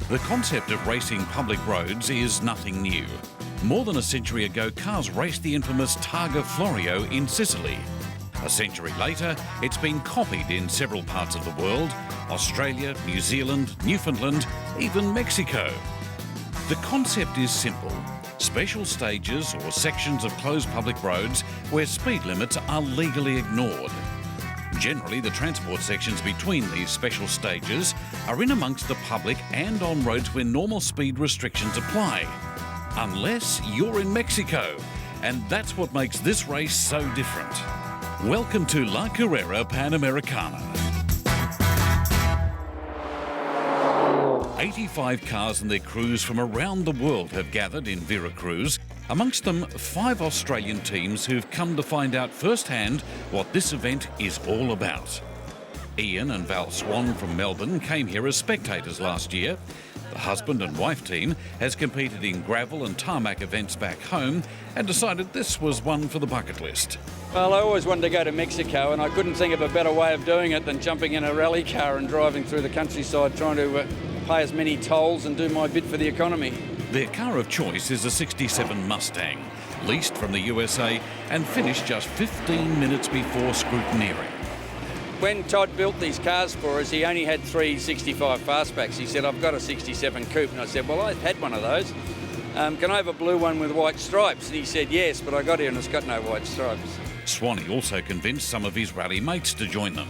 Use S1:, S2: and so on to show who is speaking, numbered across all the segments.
S1: The concept of racing public roads is nothing new. More than a century ago, cars raced the infamous Targa Florio in Sicily. A century later, it's been copied in several parts of the world: Australia, New Zealand, Newfoundland, even Mexico. The concept is simple: special stages or sections of closed public roads where speed limits are legally ignored. Generally, the transport sections between these special stages are in amongst the public and on roads where normal speed restrictions apply. Unless you're in Mexico, and that's what makes this race so different. Welcome to La Carrera Panamericana. 85 cars and their crews from around the world have gathered in Veracruz, amongst them 5 Australian teams who've come to find out firsthand what this event is all about. Ian and Val Swan from Melbourne came here as spectators last year. The husband and wife team has competed in gravel and tarmac events back home and decided this was one for the bucket list.
S2: Well, I always wanted to go to Mexico, and I couldn't think of a better way of doing it than jumping in a rally car and driving through the countryside trying to pay as many tolls and do my bit for the economy.
S1: Their car of choice is a 67 Mustang, leased from the USA and finished just 15 minutes before scrutineering.
S2: When Todd built these cars for us, he only had 3 65 fastbacks. He said, "I've got a 67 coupe." And I said, "Well, I've had one of those. Can I have a blue one with white stripes?" And he said, "Yes, but I got here and it's got no white stripes."
S1: Swanee also convinced some of his rally mates to join them.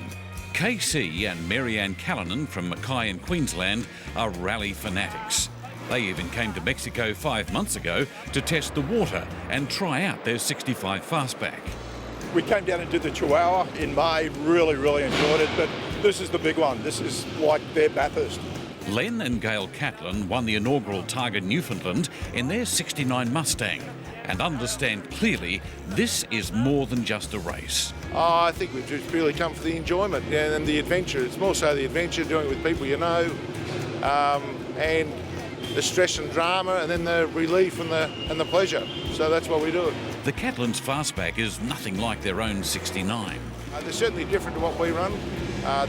S1: KC and Marianne Callanan from Mackay in Queensland are rally fanatics. They even came to Mexico 5 months ago to test the water and try out their 65 fastback.
S3: We came down and did the Chihuahua in May, really enjoyed it, but this is the big one. This is like their Bathurst.
S1: Len and Gail Catlin won the inaugural Targa Newfoundland in their 69 Mustang and understand clearly this is more than just a race.
S4: I think we've just really come for the enjoyment and the adventure. It's more so the adventure, doing it with people you know, and the stress and drama, and then the relief and the pleasure. So that's why we do it.
S1: The Catlins' fastback is nothing like their own 69.
S4: They're certainly different to what we run.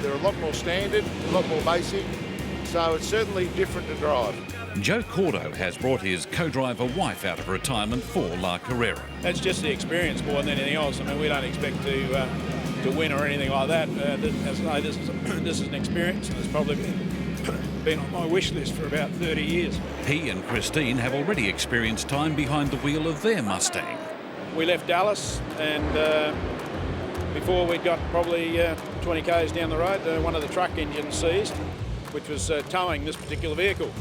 S4: They're a lot more standard, a lot more basic. So it's certainly different to drive.
S1: Joe Cordo has brought his co-driver wife out of retirement for La Carrera.
S5: That's just the experience more than anything else. I mean, we don't expect to win or anything like that. As I say, this is an experience, and it's probably been on my wish list for about 30 years.
S1: He and Christine have already experienced time behind the wheel of their Mustang.
S5: We left Dallas, and before we got probably 20 k's down the road, one of the truck engines seized, which was towing this particular vehicle.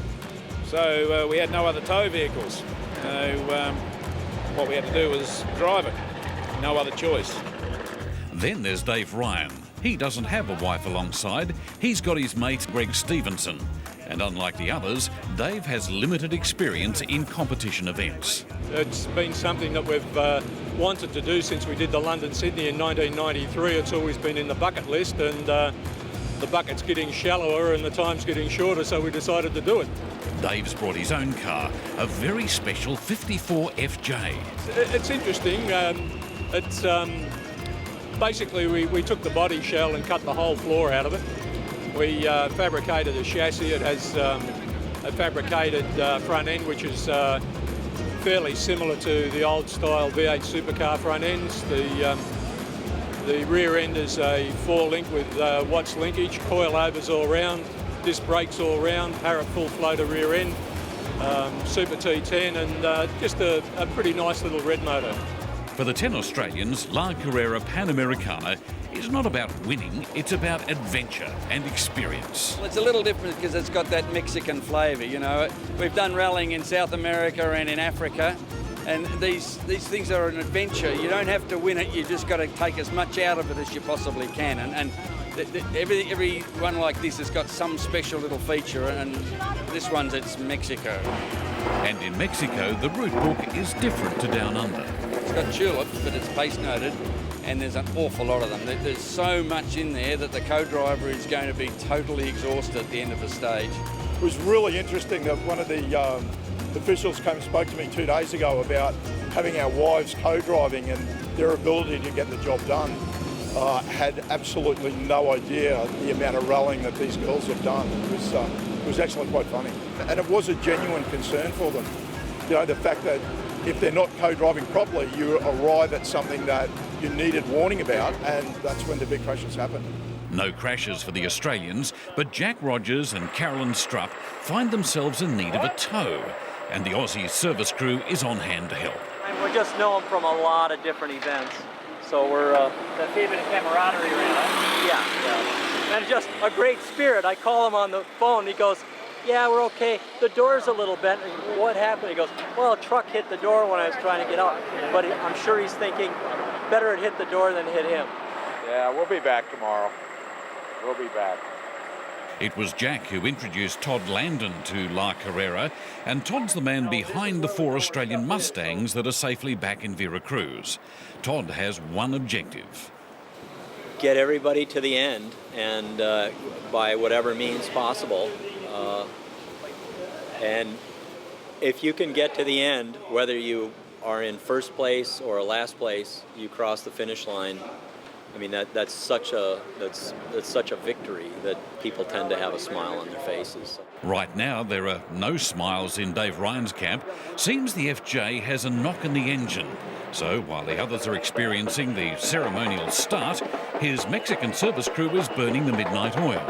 S5: So we had no other tow vehicles. So what we had to do was drive it. No other choice.
S1: Then there's Dave Ryan. He doesn't have a wife alongside. He's got his mate Greg Stevenson. And unlike the others, Dave has limited experience in competition events.
S6: It's been something that we've wanted to do since we did the London-Sydney in 1993. It's always been in the bucket list, and the bucket's getting shallower and the time's getting shorter, so we decided to do it.
S1: Dave's brought his own car, a very special 54 FJ.
S6: It's interesting. It's basically we took the body shell and cut the whole floor out of it. We fabricated a chassis. It has a fabricated front end, which is fairly similar to the old style V8 supercar front ends. The rear end is a 4-link with Watts linkage, coilovers all round, disc brakes all round, Parrot full floater rear end, Super T10, and just a pretty nice little red motor.
S1: For the 10 Australians, La Carrera Panamericana is not about winning, it's about adventure and experience.
S2: Well, it's a little different because it's got that Mexican flavour, you know. We've done rallying in South America and in Africa, and these things are an adventure. You don't have to win it, you just got to take as much out of it as you possibly can. And every one like this has got some special little feature, and this one's it's Mexico.
S1: And in Mexico, the route book is different to Down Under.
S2: It's got tulips, but it's pace noted, and there's an awful lot of them. There's so much in there that the co-driver is going to be totally exhausted at the end of the stage.
S3: It was really interesting that one of the officials came and spoke to me 2 days ago about having our wives co-driving and their ability to get the job done. had absolutely no idea the amount of rallying that these girls have done. It was actually quite funny. And it was a genuine concern for them. You know, the fact that if they're not co-driving properly, you arrive at something that you needed warning about, and that's when the big crashes happen.
S1: No crashes for the Australians, but Jack Rogers and Carolyn Strupp find themselves in need of a tow, and the Aussie service crew is on hand to help.
S7: And we just know them from a lot of different events, so we're
S8: That's even a camaraderie, really.
S7: yeah, and just a great spirit. I call him on the phone. He goes, "Yeah, we're okay. The door's a little bent." What happened? He goes, "Well, a truck hit the door when I was trying to get out." But I'm sure he's thinking, better it hit the door than hit him.
S4: Yeah, we'll be back tomorrow. We'll be back.
S1: It was Jack who introduced Todd Landon to La Carrera, and Todd's the man behind the 4 Australian Mustangs that are safely back in Veracruz. Todd has one objective.
S7: Get everybody to the end, and by whatever means possible. And if you can get to the end, whether you are in first place or last place, you cross the finish line. I mean, that's such a victory that people tend to have a smile on their faces.
S1: Right now, there are no smiles in Dave Ryan's camp. Seems the FJ has a knock in the engine. So while the others are experiencing the ceremonial start, his Mexican service crew is burning the midnight oil.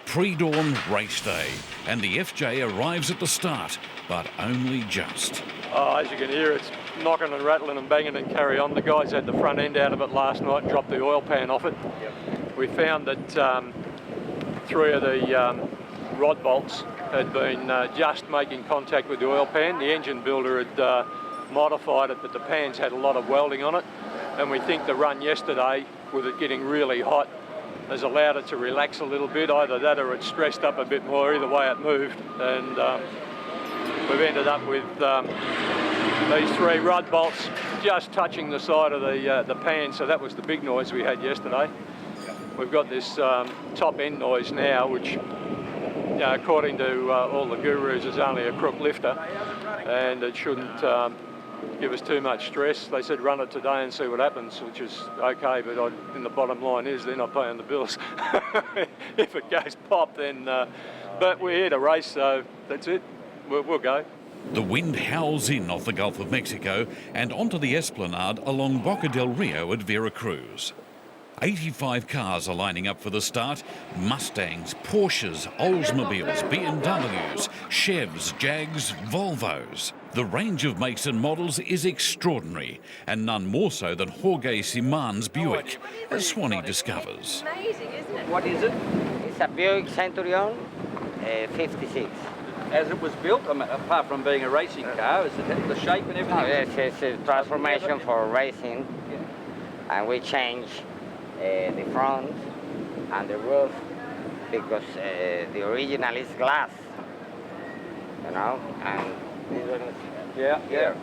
S1: Pre-dawn race day, and the FJ arrives at the start, but only just.
S6: As you can hear, it's knocking and rattling and banging and carry on. The guys had the front end out of it last night and dropped the oil pan off it. Yep. We found that 3 of the rod bolts had been just making contact with the oil pan. The engine builder had modified it, but the pans had a lot of welding on it. And we think the run yesterday, with it getting really hot, has allowed it to relax a little bit. Either that or it's stressed up a bit more, either way it moved. And we've ended up with these 3 rod bolts just touching the side of the pan, so that was the big noise we had yesterday. We've got this top end noise now, which according to all the gurus is only a crook lifter, and it shouldn't give us too much stress. They said run it today and see what happens, which is okay, but the bottom line is they're not paying the bills. If it goes pop, then but we're here to race, so that's it. We'll go.
S1: The wind howls in off the Gulf of Mexico and onto the esplanade along Boca del Rio at Veracruz. 85 cars are lining up for the start. Mustangs, Porsches, Oldsmobiles, BMWs, Chevs, Jags, Volvos. The range of makes and models is extraordinary, and none more so than Jorge Siman's Buick, as Swanee discovers.
S8: Amazing, isn't it?
S2: What is it?
S9: It's a Buick Centurion 56.
S2: As it was built, apart from being a racing car, is it the shape and everything?
S9: Oh, yes, it's a transformation for racing, and we change the front and the roof because the original is glass, you know, and this one is
S2: yeah.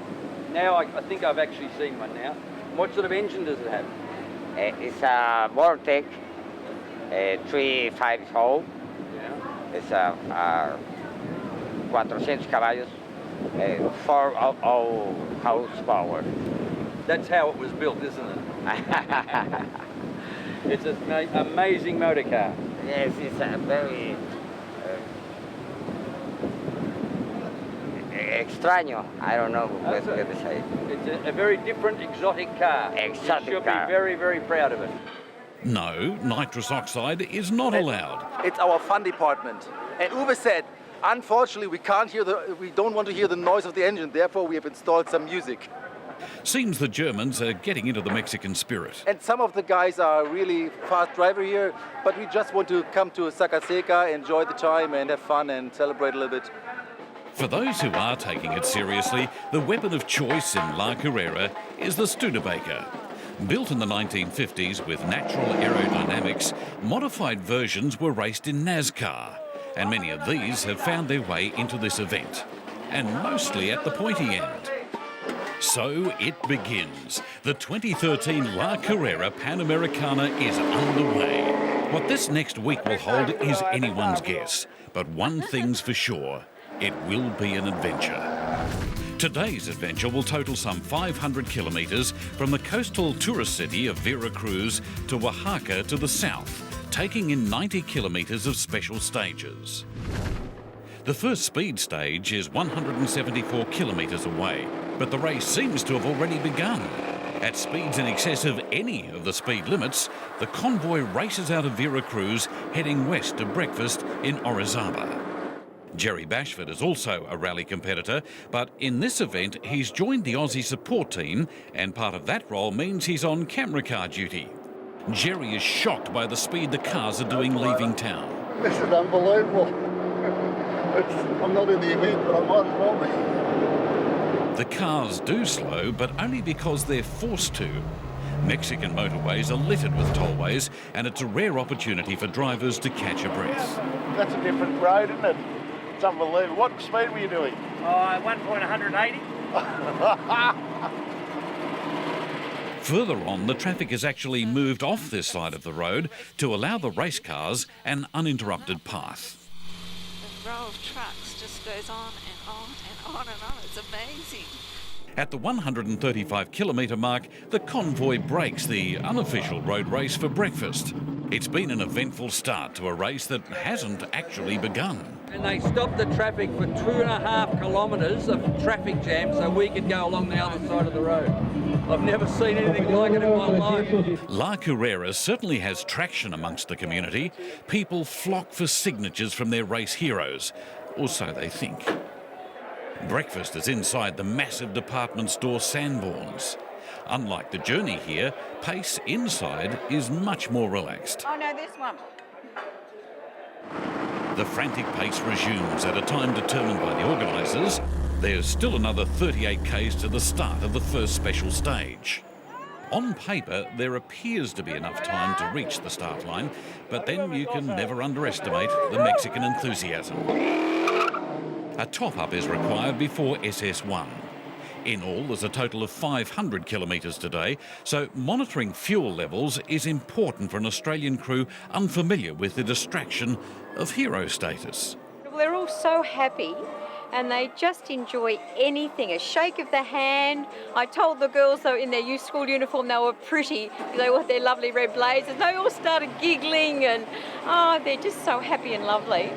S2: Now I think I've actually seen one now. What sort of engine does it have?
S9: It's a Vortec 350.
S2: Yeah.
S9: It's a 400 caballos, 400 horsepower.
S2: That's how it was built, isn't it? It's an amazing motor car.
S9: Yes, it's a very extraño. I don't know what to say.
S2: It's a very different, exotic car.
S9: Exotic
S2: you should
S9: car.
S2: be very, very proud of it.
S1: No, nitrous oxide is not allowed.
S10: It's our fun department. And Uwe said, unfortunately, we don't want to hear the noise of the engine. Therefore, we have installed some music.
S1: Seems the Germans are getting into the Mexican spirit.
S10: And some of the guys are really fast driver here, but we just want to come to Sacaseca, enjoy the time and have fun and celebrate a little bit.
S1: For those who are taking it seriously, the weapon of choice in La Carrera is the Studebaker. Built in the 1950s with natural aerodynamics, modified versions were raced in NASCAR, and many of these have found their way into this event, and mostly at the pointy end. So it begins. The 2013 La Carrera Panamericana is underway. What this next week will hold is anyone's guess. But one thing's for sure, it will be an adventure. Today's adventure will total some 500 kilometres from the coastal tourist city of Veracruz to Oaxaca to the south, taking in 90 kilometres of special stages. The first speed stage is 174 kilometres away, but the race seems to have already begun. At speeds in excess of any of the speed limits, the convoy races out of Veracruz, heading west to breakfast in Orizaba. Jerry Bashford is also a rally competitor, but in this event he's joined the Aussie support team, and part of that role means he's on camera car duty. Jerry is shocked by the speed the cars are doing leaving town.
S11: This is unbelievable. I'm not in the event, but I might as well be.
S1: The cars do slow, but only because they're forced to. Mexican motorways are littered with tollways, and it's a rare opportunity for drivers to catch a breath.
S4: That's a different road, isn't it? It's unbelievable. What speed were you doing?
S8: At one point 180.
S1: Further on, the traffic has actually moved off this side of the road to allow the race cars an uninterrupted path.
S12: The row of trucks just goes on and on and on and on. It's amazing.
S1: At the 135 kilometre mark, the convoy breaks the unofficial road race for breakfast. It's been an eventful start to a race that hasn't actually begun.
S2: And they stopped the traffic for 2.5 kilometres of traffic jam so we could go along the other side of the road. I've never seen anything like it in my life.
S1: La Carrera certainly has traction amongst the community. People flock for signatures from their race heroes, or so they think. Breakfast is inside the massive department store Sanborn's. Unlike the journey here, pace inside is much more relaxed.
S12: Oh no, this one.
S1: The frantic pace resumes at a time determined by the organisers. There's still another 38 k's to the start of the first special stage. On paper, there appears to be enough time to reach the start line, but then you can never underestimate the Mexican enthusiasm. A top-up is required before SS1. In all, there's a total of 500 kilometres today, so monitoring fuel levels is important for an Australian crew unfamiliar with the distraction of hero status.
S13: Well, they're all so happy and they just enjoy anything, a shake of the hand. I told the girls, though, in their youth school uniform, they were pretty. They wore their lovely red blazers. They all started giggling and, they're just so happy and lovely.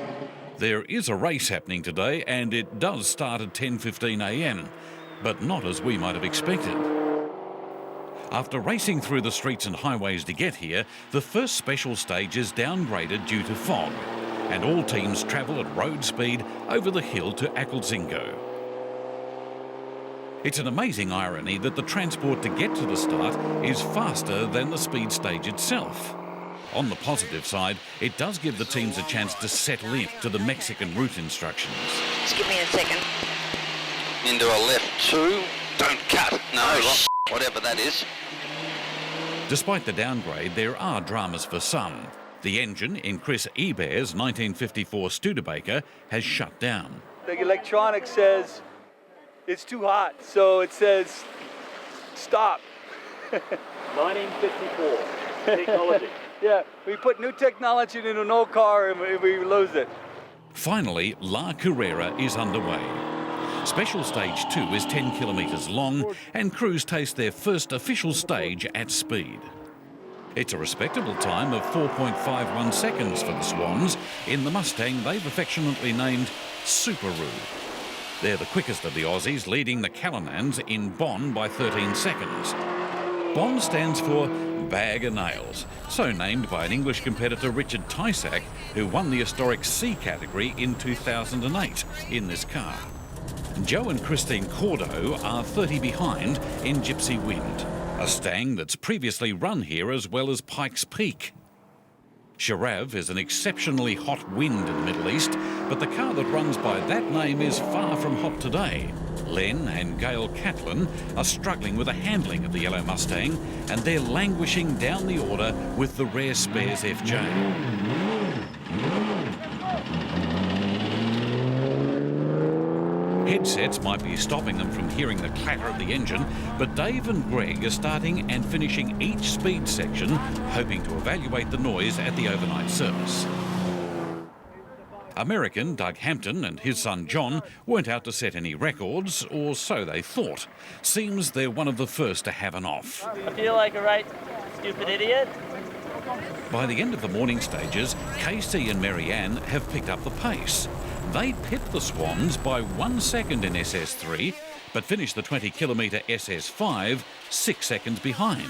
S1: There is a race happening today, and it does start at 10:15 a.m, but not as we might have expected. After racing through the streets and highways to get here, the first special stage is downgraded due to fog, and all teams travel at road speed over the hill to Acolzingo. It's an amazing irony that the transport to get to the start is faster than the speed stage itself. On the positive side, it does give the teams a chance to settle in to the Mexican route instructions.
S12: Just give me a second.
S14: Into a left 2, don't cut, no, whatever that is.
S1: Despite the downgrade, there are dramas for some. The engine in Chris Ebert's 1954 Studebaker has shut down.
S15: The electronics says it's too hot, so it says stop.
S8: 1954 technology.
S15: Yeah, we put new technology into an old car and we lose it.
S1: Finally, La Carrera is underway. Special Stage 2 is 10 kilometres long, and crews taste their first official stage at speed. It's a respectable time of 4.51 seconds for the Swans in the Mustang they've affectionately named Subaru. They're the quickest of the Aussies, leading the Callinans in Bon by 13 seconds. Bon stands for Bag of Nails, so named by an English competitor, Richard Tysack, who won the historic C category in 2008 in this car. Joe and Christine Cordo are 30 behind in Gypsy Wind, a stang that's previously run here as well as Pikes Peak. Sharav is an exceptionally hot wind in the Middle East, but the car that runs by that name is far from hot today. Len and Gail Catlin are struggling with the handling of the yellow Mustang, and they're languishing down the order with the rare spares FJ. Headsets might be stopping them from hearing the clatter of the engine, but Dave and Greg are starting and finishing each speed section, hoping to evaluate the noise at the overnight service. American Doug Hampton and his son John weren't out to set any records, or so they thought. Seems they're one of the first to have an off.
S8: I feel like a right stupid idiot.
S1: By the end of the morning stages, Casey and Marianne have picked up the pace. They pipped the Swans by 1 second in SS3, but finished the 20-kilometre SS5 6 seconds behind.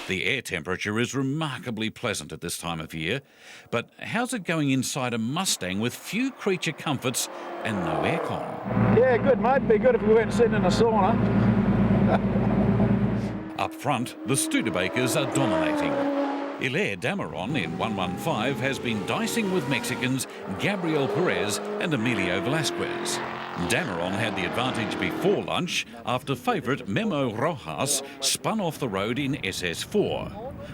S1: The air temperature is remarkably pleasant at this time of year, but how's it going inside a Mustang with few creature comforts and no aircon?
S5: Yeah, good, mate. Be good if we weren't sitting in a sauna.
S1: Up front, the Studebakers are dominating. Hilaire Dameron in 1:15 has been dicing with Mexicans Gabriel Perez and Emilio Velasquez. Dameron had the advantage before lunch after favourite Memo Rojas spun off the road in SS4.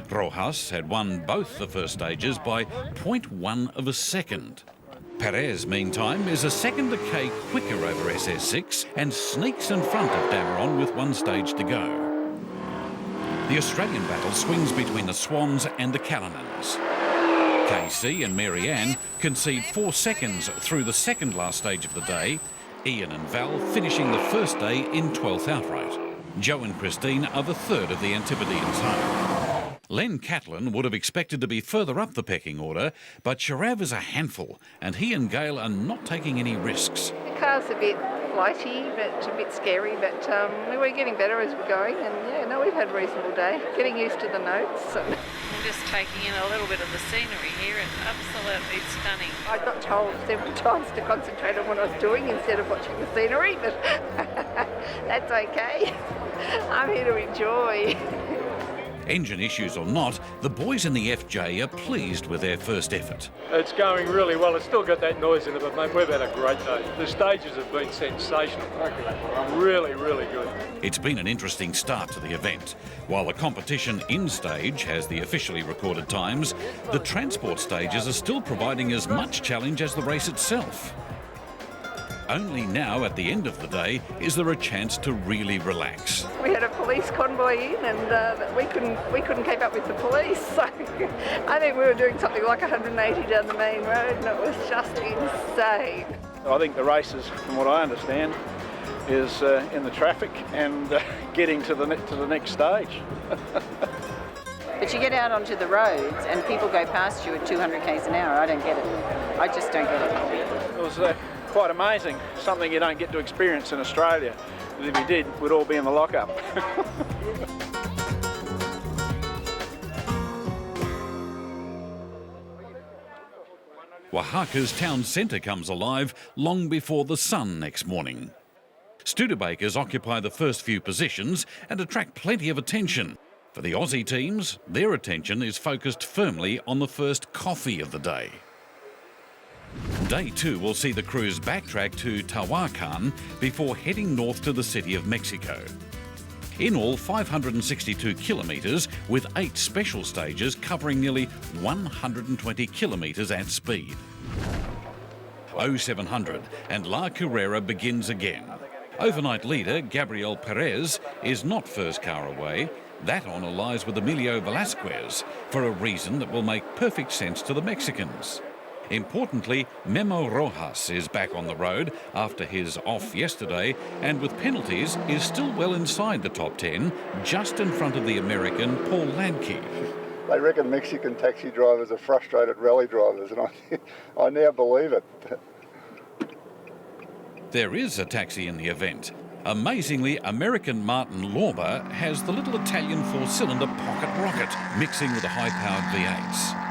S1: Rojas had won both the first stages by 0.1 of a second. Perez, meantime, is a second to K quicker over SS6 and sneaks in front of Dameron with one stage to go. The Australian battle swings between the Swans and the Callinans. Casey and Marianne concede 4 seconds through the second last stage of the day, Ian and Val finishing the first day in 12th outright. Joe and Christine are the third of the Antipodeans home. Len Catlin would have expected to be further up the pecking order, but Sharav is a handful and he and Gail are not taking any risks.
S16: The car's a bit flighty, but a bit scary, but we're getting better as we're going, and yeah, no, we've had a reasonable day. Getting used to the notes. And
S12: I'm just taking in a little bit of the scenery here. It's absolutely stunning.
S16: I got told several times to concentrate on what I was doing instead of watching the scenery, but that's okay. I'm here to enjoy.
S1: Engine issues or not, the boys in the FJ are pleased with their first effort.
S6: It's going really well. It's still got that noise in it, but mate, we've had a great day. The stages have been sensational. Really, really good.
S1: It's been an interesting start to the event. While the competition in stage has the officially recorded times, the transport stages are still providing as much challenge as the race itself. Only now, at the end of the day, is there a chance to really relax.
S16: We had a police convoy in, and we couldn't keep up with the police. So I think we were doing something like 180 down the main road, and it was just insane.
S5: I think the races, from what I understand, is in the traffic and getting to the next stage.
S17: But you get out onto the roads and people go past you at 200 k's an hour. I don't get it. I just don't get it.
S5: It was quite amazing, something you don't get to experience in Australia. But if you did, we'd all be in the lockup.
S1: Oaxaca's town centre comes alive long before the sun next morning. Studebakers occupy the first few positions and attract plenty of attention. For the Aussie teams, their attention is focused firmly on the first coffee of the day. Day 2 will see the crews backtrack to Tehuacan before heading north to the city of Mexico. In all, 562 kilometres with 8 special stages covering nearly 120 kilometres at speed. 0700 and La Carrera begins again. Overnight leader Gabriel Perez is not first car away. That honour lies with Emilio Velasquez for a reason that will make perfect sense to the Mexicans. Importantly, Memo Rojas is back on the road after his off yesterday, and with penalties is still well inside the top 10, just in front of the American Paul Ladke.
S11: They reckon Mexican taxi drivers are frustrated rally drivers, and I now believe it.
S1: There is a taxi in the event. Amazingly, American Martin Lorber has the little Italian 4-cylinder pocket rocket, mixing with the high-powered V8s.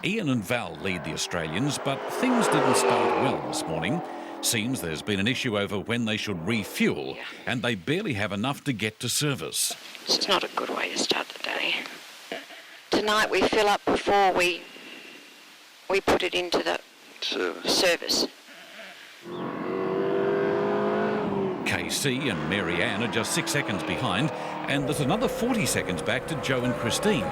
S1: Ian and Val lead the Australians, but things didn't start well this morning. Seems there's been an issue over when they should refuel, and they barely have enough to get to service.
S18: It's not a good way to start the day. Tonight we fill up before we put it into the service.
S1: KC and Marianne are just 6 seconds behind, and there's another 40 seconds back to Joe and Christine.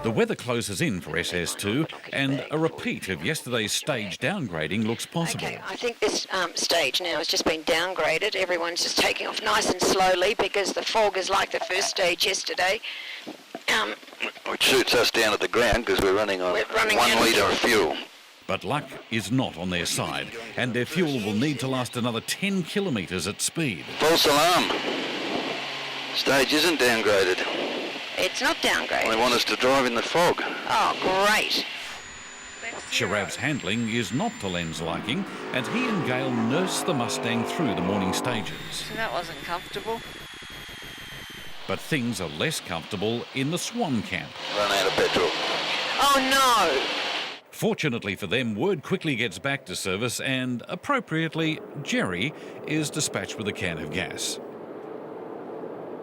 S1: The weather closes in for SS2 and a repeat of yesterday's stage downgrading looks possible.
S18: Okay, I think this stage now has just been downgraded. Everyone's just taking off nice and slowly because the fog is like the first stage yesterday.
S14: Which suits us down at the ground because we're running on 1 litre of fuel.
S1: But luck is not on their side, and their fuel will need to last another 10 kilometres at speed.
S14: False alarm. Stage isn't downgraded.
S18: It's not downgraded.
S14: They want us to drive in the fog.
S18: Oh, great.
S1: Sharab's handling is not to Len's liking, and he and Gail nurse the Mustang through the morning stages.
S12: So that wasn't comfortable.
S1: But things are less comfortable in the Swan camp.
S14: Run out of petrol.
S18: Oh, no.
S1: Fortunately for them, word quickly gets back to service and, appropriately, Jerry is dispatched with a can of gas.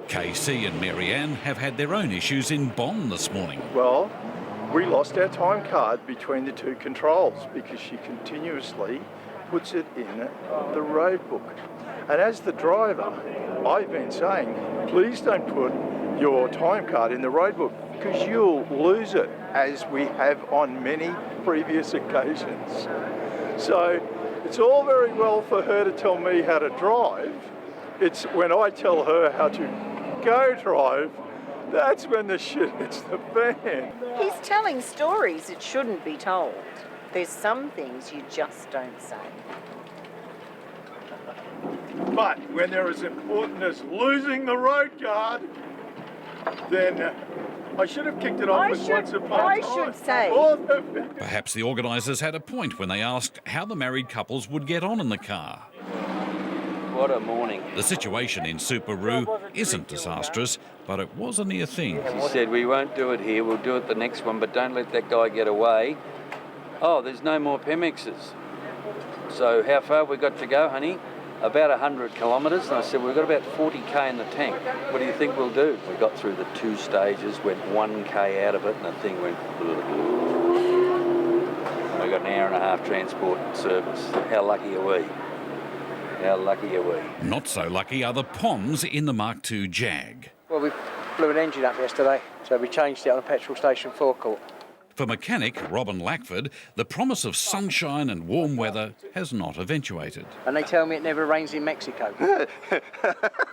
S1: KC and Marianne have had their own issues in Bonn this morning.
S3: Well, we lost our time card between the two controls because she continuously puts it in the road book. And as the driver, I've been saying, please don't put your time card in the road book because you'll lose it, as we have on many previous occasions. So it's all very well for her to tell me how to drive. It's when I tell her how to go drive, that's when the shit hits the fan.
S17: He's telling stories that shouldn't be told. There's some things you just don't say.
S3: But when they're as important as losing the road card, then I should have kicked it off with once upon a time.
S17: I should say.
S1: Perhaps the organisers had a point when they asked how the married couples would get on in the car.
S2: What a morning.
S1: The situation in Subaru isn't disastrous, but it was a near thing.
S2: She said, we won't do it here, we'll do it the next one, but don't let that guy get away. Oh, there's no more Pemexes. So how far we got to go, honey? About 100 kilometres. And I said, we've got about 40k in the tank. What do you think we'll do? We got through the 2 stages, went 1k out of it, and the thing went... We got an hour and a half transport service. How lucky are we? How lucky are we?
S1: Not so lucky are the Poms in the Mark II Jag.
S19: Well, we blew an engine up yesterday, so we changed it on a petrol station forecourt.
S1: For mechanic Robin Lackford, the promise of sunshine and warm weather has not eventuated.
S19: And they tell me it never rains in Mexico.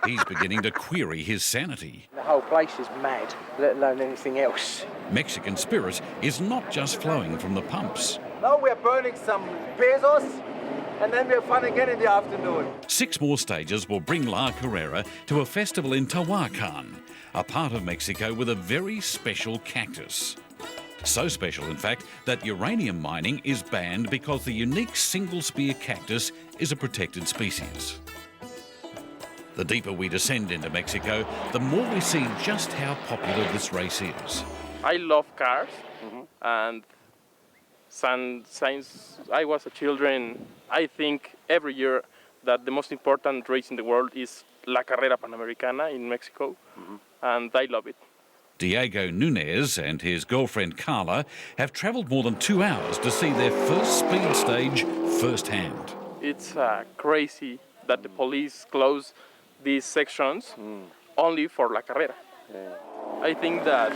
S1: He's beginning to query his sanity.
S19: The whole place is mad, let alone anything else.
S1: Mexican spirit is not just flowing from the pumps.
S10: Now we're burning some pesos, and then we're fun again in the afternoon.
S1: 6 more stages will bring La Carrera to a festival in Tehuacan, a part of Mexico with a very special cactus. So special, in fact, that uranium mining is banned because the unique single-spear cactus is a protected species. The deeper we descend into Mexico, the more we see just how popular this race is.
S20: I love cars, and since I was a children, I think every year that the most important race in the world is La Carrera Panamericana in Mexico, and I love it.
S1: Diego Nunez and his girlfriend Carla have travelled more than 2 hours to see their first speed stage firsthand.
S20: It's crazy that the police close these sections only for La Carrera. I think that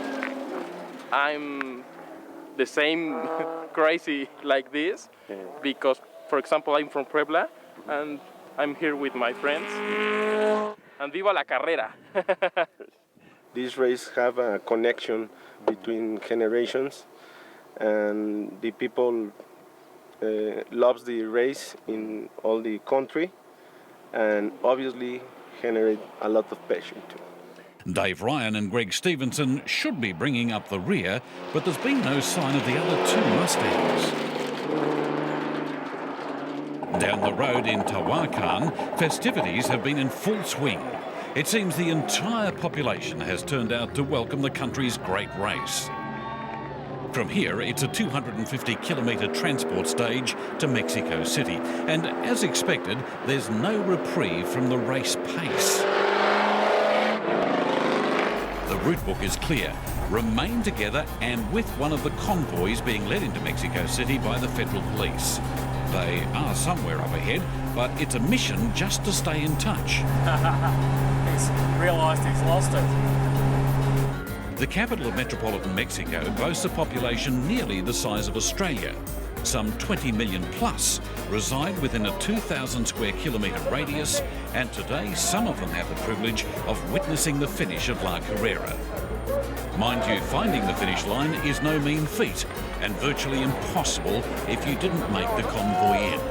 S20: I'm the same crazy like this because, for example, I'm from Puebla and I'm here with my friends. And viva La Carrera!
S21: This race have a connection between generations, and the people loves the race in all the country, and obviously generate a lot of passion too.
S1: Dave Ryan and Greg Stevenson should be bringing up the rear, but there's been no sign of the other 2 Mustangs. Down the road in Tehuacan, festivities have been in full swing. It seems the entire population has turned out to welcome the country's great race. From here, it's a 250-kilometre transport stage to Mexico City, and as expected, there's no reprieve from the race pace. The route book is clear. Remain together and with one of the convoys being led into Mexico City by the federal police. They are somewhere up ahead, but it's a mission just to stay in touch.
S22: He's realised he's lost it.
S1: The capital of metropolitan Mexico boasts a population nearly the size of Australia. Some 20 million plus reside within a 2,000 square kilometre radius, and today some of them have the privilege of witnessing the finish of La Carrera. Mind you, finding the finish line is no mean feat, and virtually impossible if you didn't make the convoy in.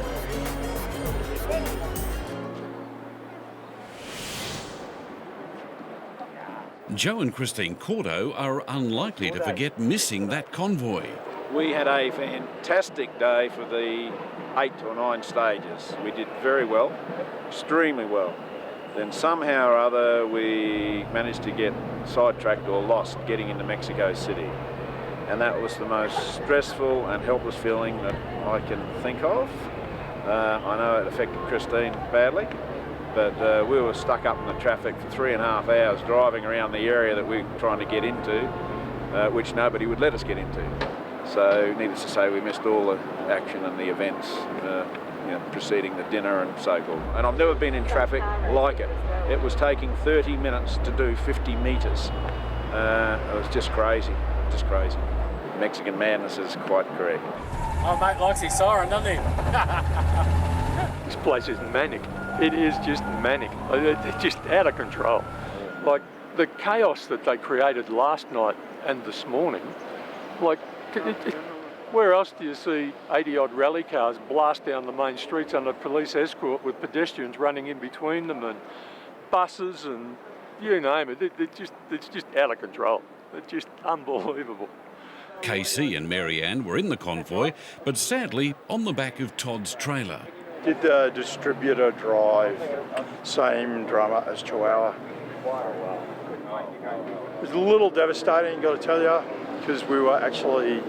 S1: Joe and Christine Cordo are unlikely to forget missing that convoy.
S5: We had a fantastic day for the 8 or 9 stages. We did very well, extremely well. Then somehow or other we managed to get sidetracked or lost getting into Mexico City. And that was the most stressful and helpless feeling that I can think of. I know it affected Christine badly, but we were stuck up in the traffic for 3.5 hours driving around the area that we were trying to get into, which nobody would let us get into. So needless to say, we missed all the action and the events preceding the dinner and so forth. And I've never been in traffic like it. It was taking 30 minutes to do 50 metres. It was just crazy, just crazy. Mexican madness is quite correct.
S7: Oh, mate likes his siren, doesn't he?
S6: This place is manic. It is just manic. It's just out of control. Like the chaos that they created last night and this morning, like, where else do you see 80-odd rally cars blast down the main streets under police escort with pedestrians running in between them and buses and you name it? It's just out of control. It's just unbelievable.
S1: Casey and Marianne were in the convoy, but sadly on the back of Todd's trailer.
S3: Did the distributor drive same drama as Chihuahua? It was a little devastating, got to tell you, because we were actually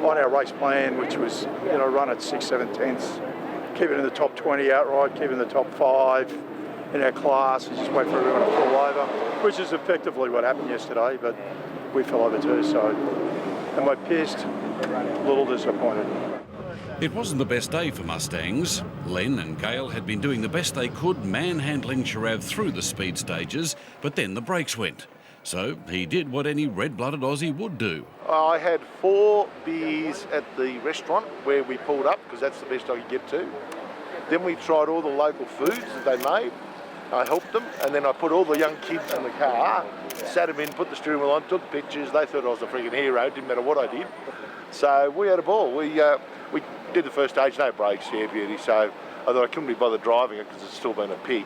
S3: on our race plan, which was run at 6/7/10, keep it in the top 20 outright, keep it in the top 5 in our class, and just wait for everyone to fall over, which is effectively what happened yesterday, but we fell over too, so am I pissed? A little disappointed.
S1: It wasn't the best day for Mustangs. Len and Gail had been doing the best they could manhandling Sharav through the speed stages, but then the brakes went. So he did what any red-blooded Aussie would do.
S4: I had 4 beers at the restaurant where we pulled up because that's the best I could get to. Then we tried all the local foods that they made. I helped them, and then I put all the young kids in the car, sat them in, put the steering wheel on, took pictures. They thought I was a freaking hero, didn't matter what I did. So we had a ball. We did the first stage, no brakes, yeah, beauty. So I thought I couldn't be bothered driving it because it's still been a pig.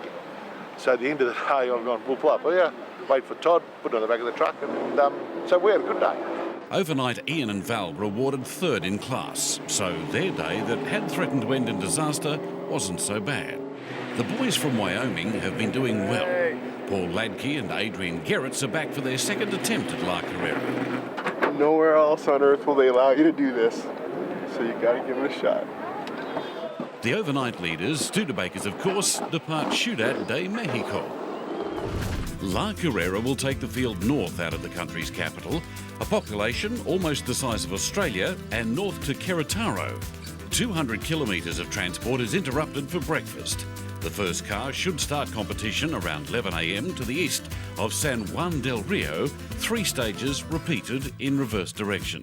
S4: So at the end of the day, I've gone, we'll pull up here, wait for Todd, put it on the back of the truck, and so we had a good day.
S1: Overnight, Ian and Val were awarded 3rd in class, so their day that had threatened to end in disaster wasn't so bad. The boys from Wyoming have been doing well. Paul Ladke and Adrian Gerrits are back for their 2nd attempt at La Carrera.
S11: Nowhere else on earth will they allow you to do this, so you got to give it a shot.
S1: The overnight leaders, Studebakers of course, depart Ciudad de Mexico. La Carrera will take the field north out of the country's capital, a population almost the size of Australia, and north to Querétaro. 200 kilometres of transport is interrupted for breakfast. The first car should start competition around 11 a.m. to the east of San Juan del Rio, 3 stages repeated in reverse direction.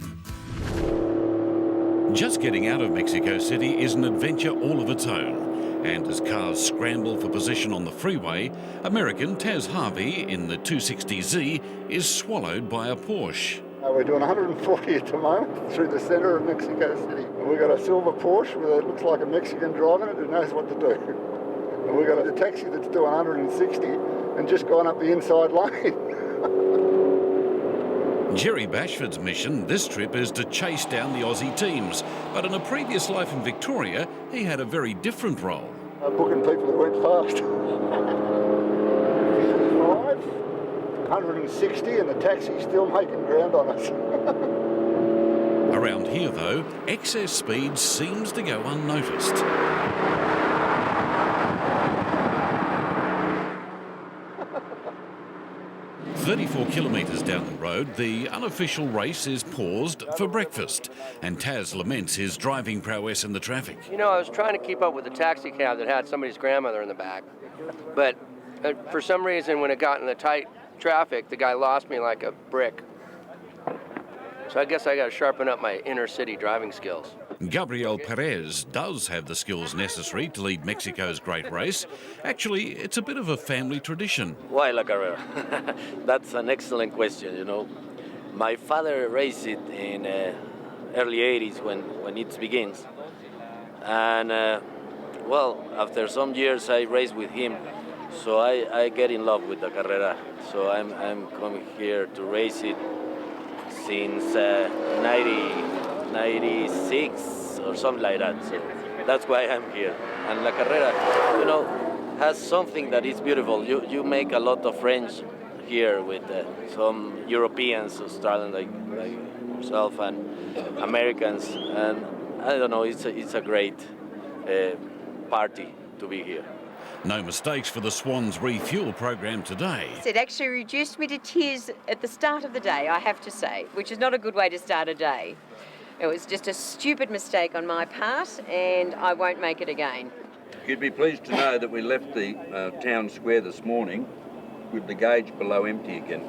S1: Just getting out of Mexico City is an adventure all of its own, and as cars scramble for position on the freeway, American Taz Harvey in the 260Z is swallowed by a Porsche.
S11: We're doing 140 at the moment through the centre of Mexico City. And we've got a silver Porsche with it looks like a Mexican driving it who knows what to do. And we've got a taxi that's doing 160 and just gone up the inside lane.
S1: Jerry Bashford's mission this trip is to chase down the Aussie teams, but in a previous life in Victoria, he had a very different role.
S11: Booking people who went fast. 55, 160, and the taxi's still making ground on us.
S1: Around here, though, excess speed seems to go unnoticed. "34 kilometres down the road, the unofficial race is paused for breakfast, and Taz laments his driving prowess in the traffic.
S22: You know, I was trying to keep up with a taxi cab that had somebody's grandmother in the back, but for some reason when it got in the tight traffic, the guy lost me like a brick. So I guess I got to sharpen up my inner city driving skills.
S1: Gabriel Perez does have the skills necessary to lead Mexico's great race. Actually, it's a bit of a family tradition.
S9: Why La Carrera? That's an excellent question, you know. My father raced it in early 80s when it begins. And, well, after some years I raced with him, so I get in love with the Carrera. So I'm coming here to race it since 96 or something like that. So that's why I'm here. And La Carrera, you know, has something that is beautiful. You make a lot of friends here with some Europeans, Australians like yourself, and Americans. And I don't know, it's a great party to be here.
S1: No mistakes for the Swans refuel program today.
S13: It actually reduced me to tears at the start of the day, I have to say, which is not a good way to start a day. It was just a stupid mistake on my part, and I won't make it again.
S23: You'd be pleased to know that we left the town square this morning with the gauge below empty again.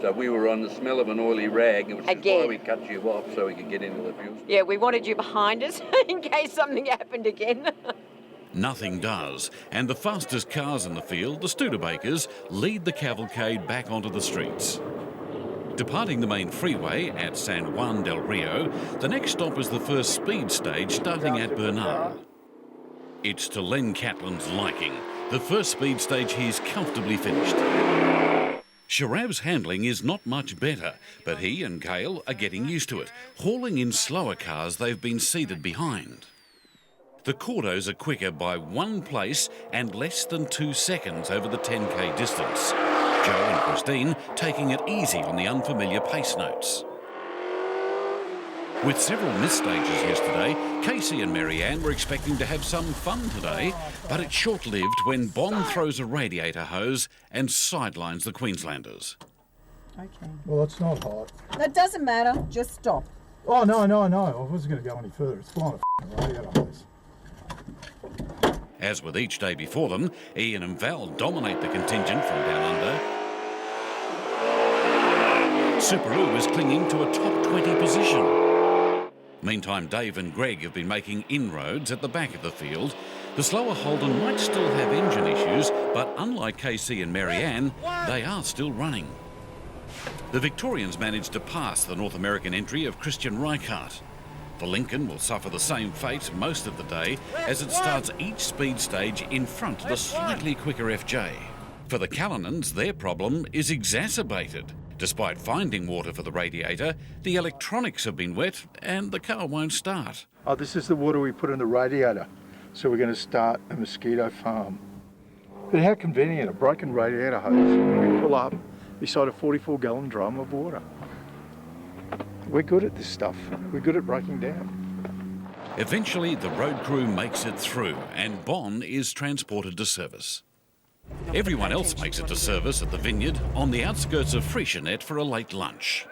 S23: So we were on the smell of an oily rag, which is why we cut you off so we could get into the fuel.
S13: Yeah, we wanted you behind us in case something happened again.
S1: Nothing does, and the fastest cars in the field, the Studebakers, lead the cavalcade back onto the streets. Departing the main freeway at San Juan del Rio, the next stop is the first speed stage starting at Bernal. It's to Len Catlin's liking. The first speed stage he's comfortably finished. Sharab's handling is not much better, but he and Gale are getting used to it, hauling in slower cars they've been seated behind. The Cordos are quicker by 1 place and less than 2 seconds over the 10k distance. Joe and Christine taking it easy on the unfamiliar pace notes. With several missed stages yesterday, Casey and Marianne were expecting to have some fun today, but it's short-lived when Bond throws a radiator hose and sidelines the Queenslanders.
S24: Okay.
S25: Well, it's not hot.
S24: That doesn't matter, just stop.
S25: Oh, no. I wasn't going to go any further. It's flying a radiator hose.
S1: As with each day before them, Ian and Val dominate the contingent from down under. Subaru is clinging to a top 20 position. Meantime, Dave and Greg have been making inroads at the back of the field. The slower Holden might still have engine issues, but unlike KC and Marianne, they are still running. The Victorians managed to pass the North American entry of Christian Reichardt. The Lincoln will suffer the same fate most of the day as it starts each speed stage in front of the slightly quicker FJ. For the Callinans, their problem is exacerbated. Despite finding water for the radiator, the electronics have been wet and the car won't start.
S25: Oh, this is the water we put in the radiator. So we're going to start a mosquito farm. But how convenient, a broken radiator hose. And we pull up beside a 44-gallon drum of water. We're good at this stuff. We're good at breaking down.
S1: Eventually, the road crew makes it through and Bon is transported to service. Everyone else makes it to service at the vineyard on the outskirts of Freixenet for a late lunch.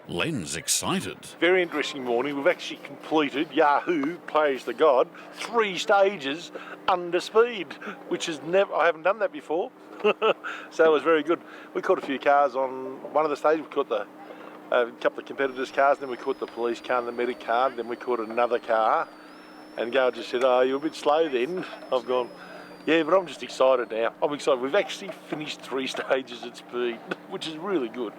S1: Len's excited.
S26: Very interesting morning. We've actually completed, Yahoo, praise the God, 3 stages under speed, which is I haven't done that before. So it was very good. We caught a few cars on one of the stages. We caught a couple of competitors' cars, then we caught the police car and the medic car, then we caught another car. And Gail just said, "Oh, you're a bit slow then." I've gone, "Yeah, but I'm just excited now." I'm excited. We've actually finished 3 stages at speed, which is really good.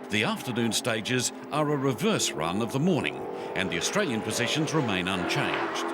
S1: The afternoon stages are a reverse run of the morning, and the Australian positions remain unchanged.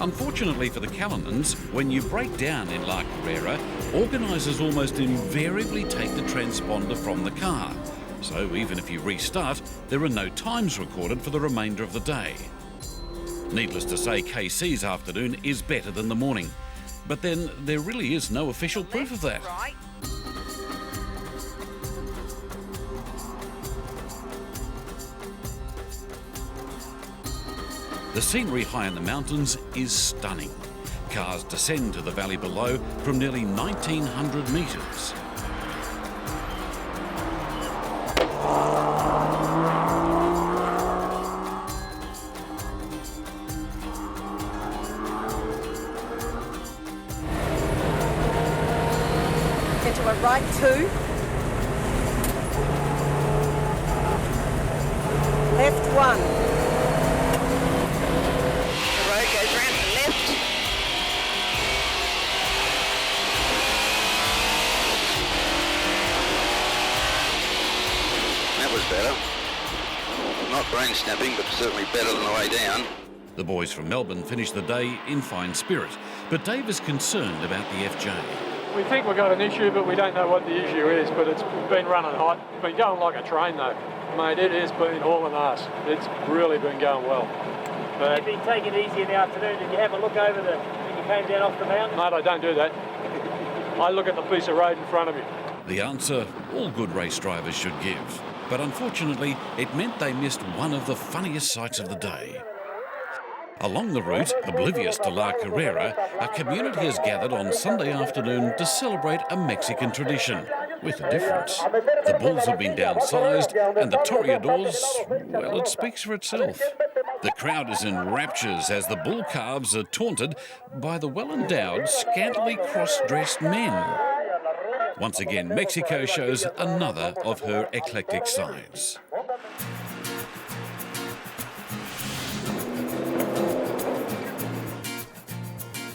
S1: Unfortunately for the Callinans, when you break down in La Carrera, organisers almost invariably take the transponder from the car. So even if you restart, there are no times recorded for the remainder of the day. Needless to say, KC's afternoon is better than the morning. But then there really is no official proof of that. The scenery high in the mountains is stunning. Cars descend to the valley below from nearly 1,900 metres.
S24: into it, right 2. Left 1.
S8: The road goes round to the left.
S12: That was better. Not brain snapping, but certainly better than the way down.
S1: The boys from Melbourne finished the day in fine spirit, but Dave is concerned about the FJ.
S6: We think we've got an issue, but we don't know what the issue is, but it's been running hot. It's been going like a train though. Mate, it has been hauling ass. It's really been going well. But
S7: You've been taking it easy in the afternoon. Did you have a look over when you came down off the mountain?
S6: mate, I don't do that. I look at the piece of road in front of me.
S1: The answer all good race drivers should give. But unfortunately, it meant they missed one of the funniest sights of the day. Along the route, oblivious to La Carrera, a community has gathered on Sunday afternoon to celebrate a Mexican tradition, with a difference. The bulls have been downsized, and the toreadors, well, it speaks for itself. The crowd is in raptures as the bull calves are taunted by the well-endowed, scantily cross-dressed men. Once again, Mexico shows another of her eclectic sides.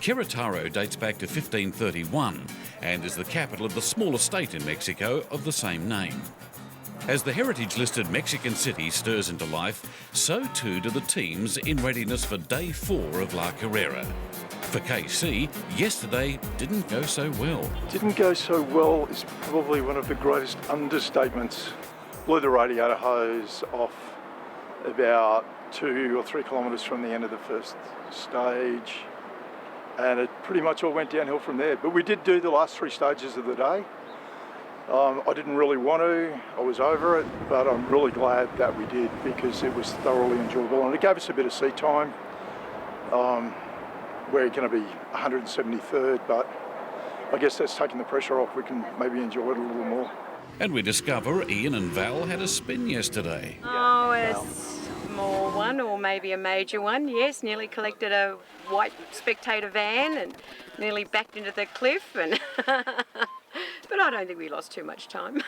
S1: Querétaro dates back to 1531 and is the capital of the smaller state in Mexico of the same name. As the heritage-listed Mexican city stirs into life, so too do the teams in readiness for Day 4 of La Carrera. For KC, yesterday didn't go so well.
S25: Didn't go so well is probably one of the greatest understatements. Blew the radiator hose off about 2 or 3 kilometres from the end of the first stage, and it pretty much all went downhill from there. But we did do the last 3 stages of the day. I didn't really want to, I was over it, but I'm really glad that we did because it was thoroughly enjoyable and it gave us a bit of seat time. We're going to be 173rd, but I guess that's taking the pressure off. We can maybe enjoy it a little more.
S1: And we discover Ian and Val had a spin yesterday.
S13: Oh, a small one or maybe a major one, yes. Nearly collected a white spectator van and nearly backed into the cliff. And but I don't think we lost too much time.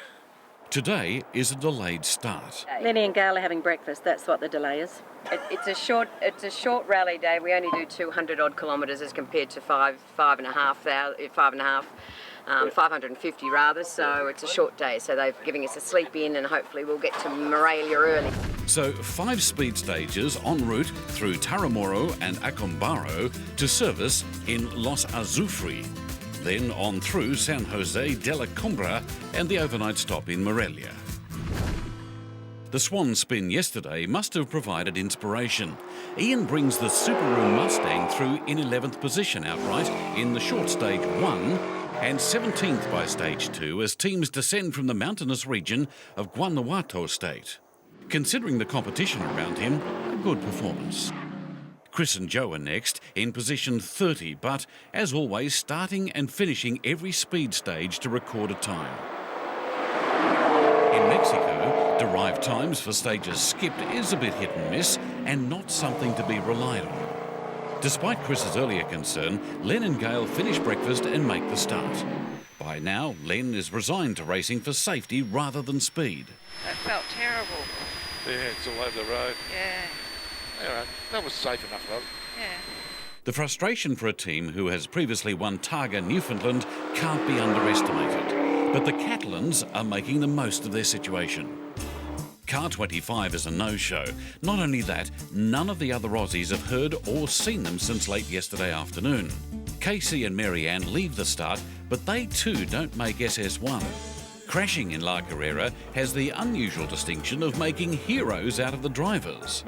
S1: Today is a delayed start.
S17: Lenny and Gail are having breakfast. That's what the delay is.
S13: It's a short rally day. We only do 200 odd kilometres as compared to 550 rather. So it's a short day. So they're giving us a sleep in, and hopefully we'll get to Morelia early.
S1: So 5 speed stages en route through Taramoro and Acombaro to service in Los Azufre. Then on through San Jose de la Combra and the overnight stop in Morelia. The Swan spin yesterday must have provided inspiration. Ian brings the Subaru Mustang through in 11th position outright in the short stage 1 and 17th by stage 2 as teams descend from the mountainous region of Guanajuato state. Considering the competition around him, a good performance. Chris and Joe are next in position 30, but as always, starting and finishing every speed stage to record a time. In Mexico, derived times for stages skipped is a bit hit and miss and not something to be relied on. Despite Chris's earlier concern, Len and Gail finish breakfast and make the start. By now, Len is resigned to racing for safety rather than speed.
S14: That felt terrible.
S15: Yeah, it's all over the road.
S14: Yeah.
S15: Anyway, that was safe enough, though.
S14: Yeah.
S1: The frustration for a team who has previously won Targa Newfoundland can't be underestimated. But the Catalans are making the most of their situation. Car 25 is a no-show. Not only that, none of the other Aussies have heard or seen them since late yesterday afternoon. Casey and Marianne leave the start, but they too don't make SS1. Crashing in La Carrera has the unusual distinction of making heroes out of the drivers.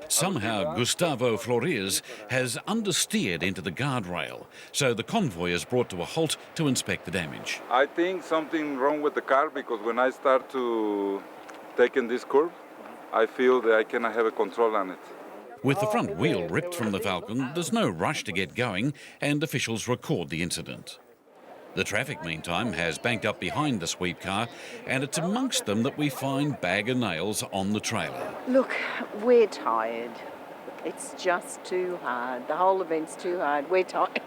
S1: Somehow, Gustavo Flores has understeered into the guardrail, so the convoy is brought to a halt to inspect the damage.
S16: I think something wrong with the car because when I start to take in this curve, I feel that I cannot have a control on it.
S1: With the front wheel ripped from the Falcon, there's no rush to get going, and officials record the incident. The traffic, meantime, has banked up behind the sweep car, and it's amongst them that we find bag of nails on the trailer.
S17: Look, we're tired. It's just too hard. The whole event's too hard. We're tired.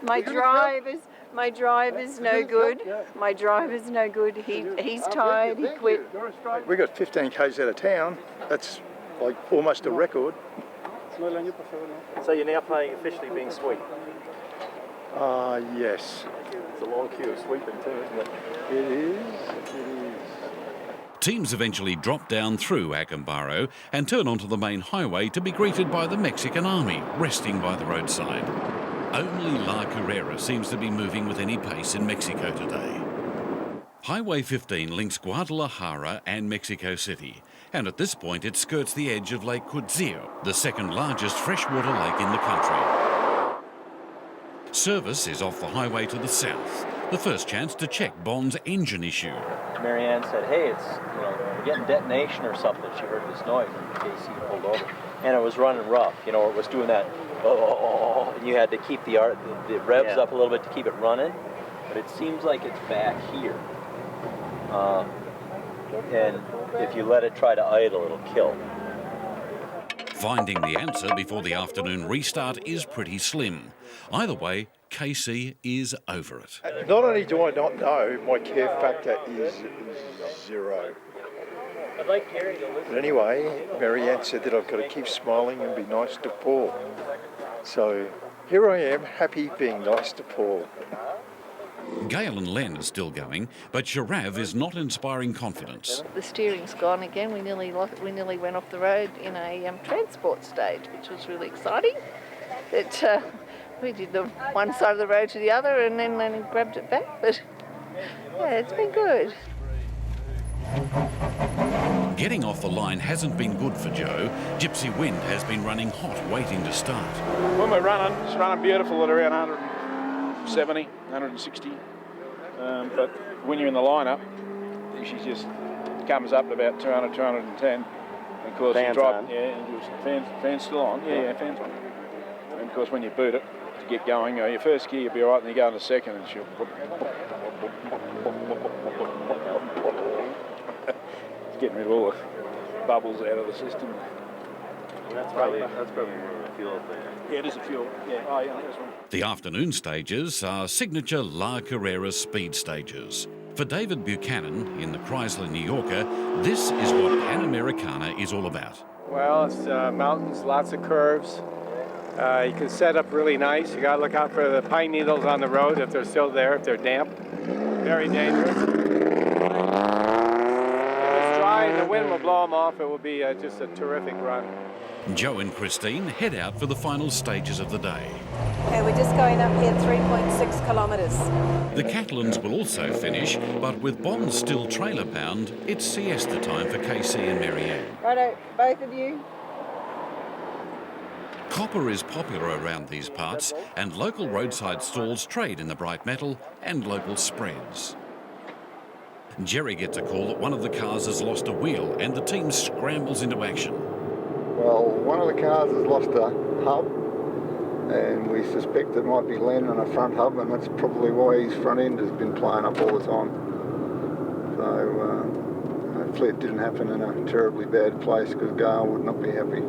S17: My driver's no good. My driver's no good. He's tired. He quit.
S3: We got 15 k's out of town. That's like almost a record.
S2: So you're now playing officially being sweep?
S3: Yes.
S2: It's a long queue of sweeping too, isn't it?
S3: It is.
S1: Teams eventually drop down through Acambaro and turn onto the main highway to be greeted by the Mexican army, resting by the roadside. Only La Carrera seems to be moving with any pace in Mexico today. Highway 15 links Guadalajara and Mexico City, and at this point it skirts the edge of Lake Cuitzeo, the second largest freshwater lake in the country. Service is off the highway to the south, the first chance to check Bond's engine issue.
S2: Marianne said, hey, we're getting detonation or something. She heard this noise and KC pulled over. And it was running rough, it was doing that, and you had to keep the revs up a little bit to keep it running. But it seems like it's back here. And if you let it try to idle, it'll kill.
S1: Finding the answer before the afternoon restart is pretty slim. Either way, KC is over it.
S3: Not only do I not know, my care factor is 0. But anyway, Marianne said that I've got to keep smiling and be nice to Paul. So here I am, happy being nice to Paul.
S1: Gail and Len are still going, but Sharav is not inspiring confidence.
S10: The steering's gone again. We nearly went off the road in a transport stage, which was really exciting. We did the one side of the road to the other and then grabbed it back. But yeah, it's been good.
S1: Getting off the line hasn't been good for Joe. Gypsy Wind has been running hot, waiting to start.
S5: When we're running, it's running beautiful at around 170, 160. But when you're in the lineup, she just comes up to about 200, 210. And of course,
S2: fans
S5: you drop,
S2: on.
S5: and fans still on. Fans on. And of course, when you boot it to get going, your first gear you'll be all right, and you go into second, and she'll. Getting rid of all the bubbles out of the system.
S2: That's probably a fuel thing.
S5: Yeah, it is a fuel. Yeah. Oh, yeah, that's one.
S1: The afternoon stages are signature La Carrera speed stages. For David Buchanan in the Chrysler New Yorker, this is what Panamericana is all about.
S14: Well, it's mountains, lots of curves. You can set up really nice. You got to look out for the pine needles on the road if they're still there, if they're damp. Very dangerous. The wind will blow them off. It will be just a terrific run.
S1: Joe and Christine head out for the final stages of the day.
S24: Okay, we're just going up here 3.6 kilometres.
S1: The Catalans will also finish, but with Bond still trailer bound, it's siesta time for KC and Marianne.
S17: Righto, both of you.
S1: Copper is popular around these parts, and local roadside stalls trade in the bright metal and local spreads. Jerry gets a call that one of the cars has lost a wheel and the team scrambles into action.
S11: Well, one of the cars has lost a hub and we suspect it might be Len on a front hub, and that's probably why his front end has been playing up all the time. So hopefully it didn't happen in a terribly bad place because Gail would not be happy.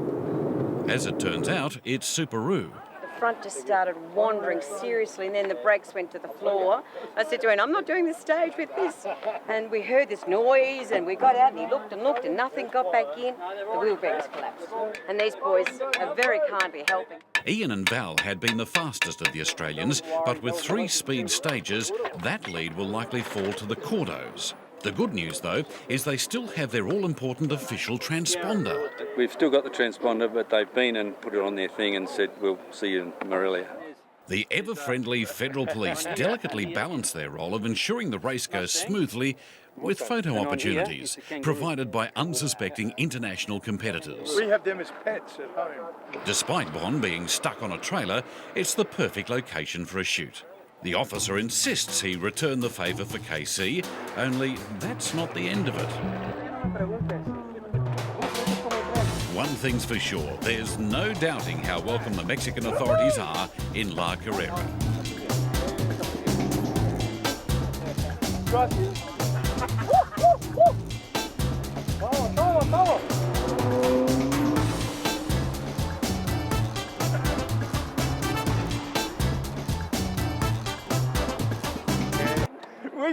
S1: As it turns out, it's Subaru.
S13: The front just started wandering seriously, and then the brakes went to the floor. I said to him, I'm not doing this stage with this. And we heard this noise, and we got out, and he looked, and nothing, got back in. The wheel bearings collapsed. And these boys are very kindly helping.
S1: Ian and Val had been the fastest of the Australians, but with 3 speed stages, that lead will likely fall to the Cordos. The good news, though, is they still have their all-important official transponder.
S23: We've still got the transponder, but they've been and put it on their thing and said, we'll see you in Morelia.
S1: The ever-friendly federal police delicately balance their role of ensuring the race goes smoothly with photo opportunities provided by unsuspecting international competitors.
S3: We have them as pets at home.
S1: Despite Bond being stuck on a trailer, it's the perfect location for a shoot. The officer insists he return the favour for KC, only that's not the end of it. One thing's for sure, there's no doubting how welcome the Mexican authorities are in La Carrera.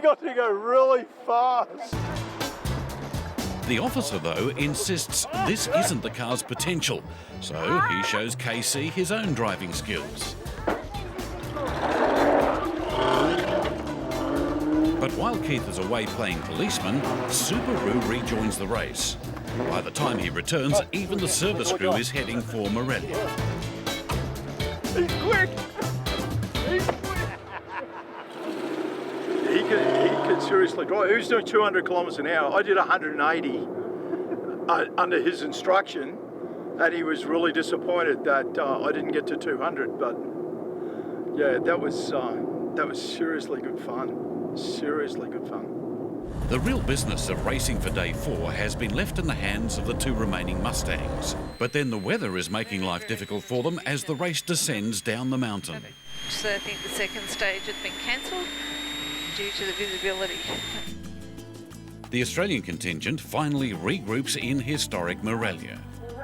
S25: got to go really fast.
S1: The officer, though, insists this isn't the car's potential, so he shows KC his own driving skills. But while Keith is away playing policeman, Subaru rejoins the race. By the time he returns, even the service crew is heading for Morelia.
S25: He's quick! He's quick! He could seriously drive. He was doing 200 kilometres an hour. I did 180 under his instruction, and he was really disappointed that I didn't get to 200. But yeah, that was seriously good fun. Seriously good fun.
S1: The real business of racing for day 4 has been left in the hands of the 2 remaining Mustangs. But then the weather is making life difficult for them as the race descends down the mountain.
S10: So I think the second stage had been cancelled due to the visibility.
S1: The Australian contingent finally regroups in historic Morelia.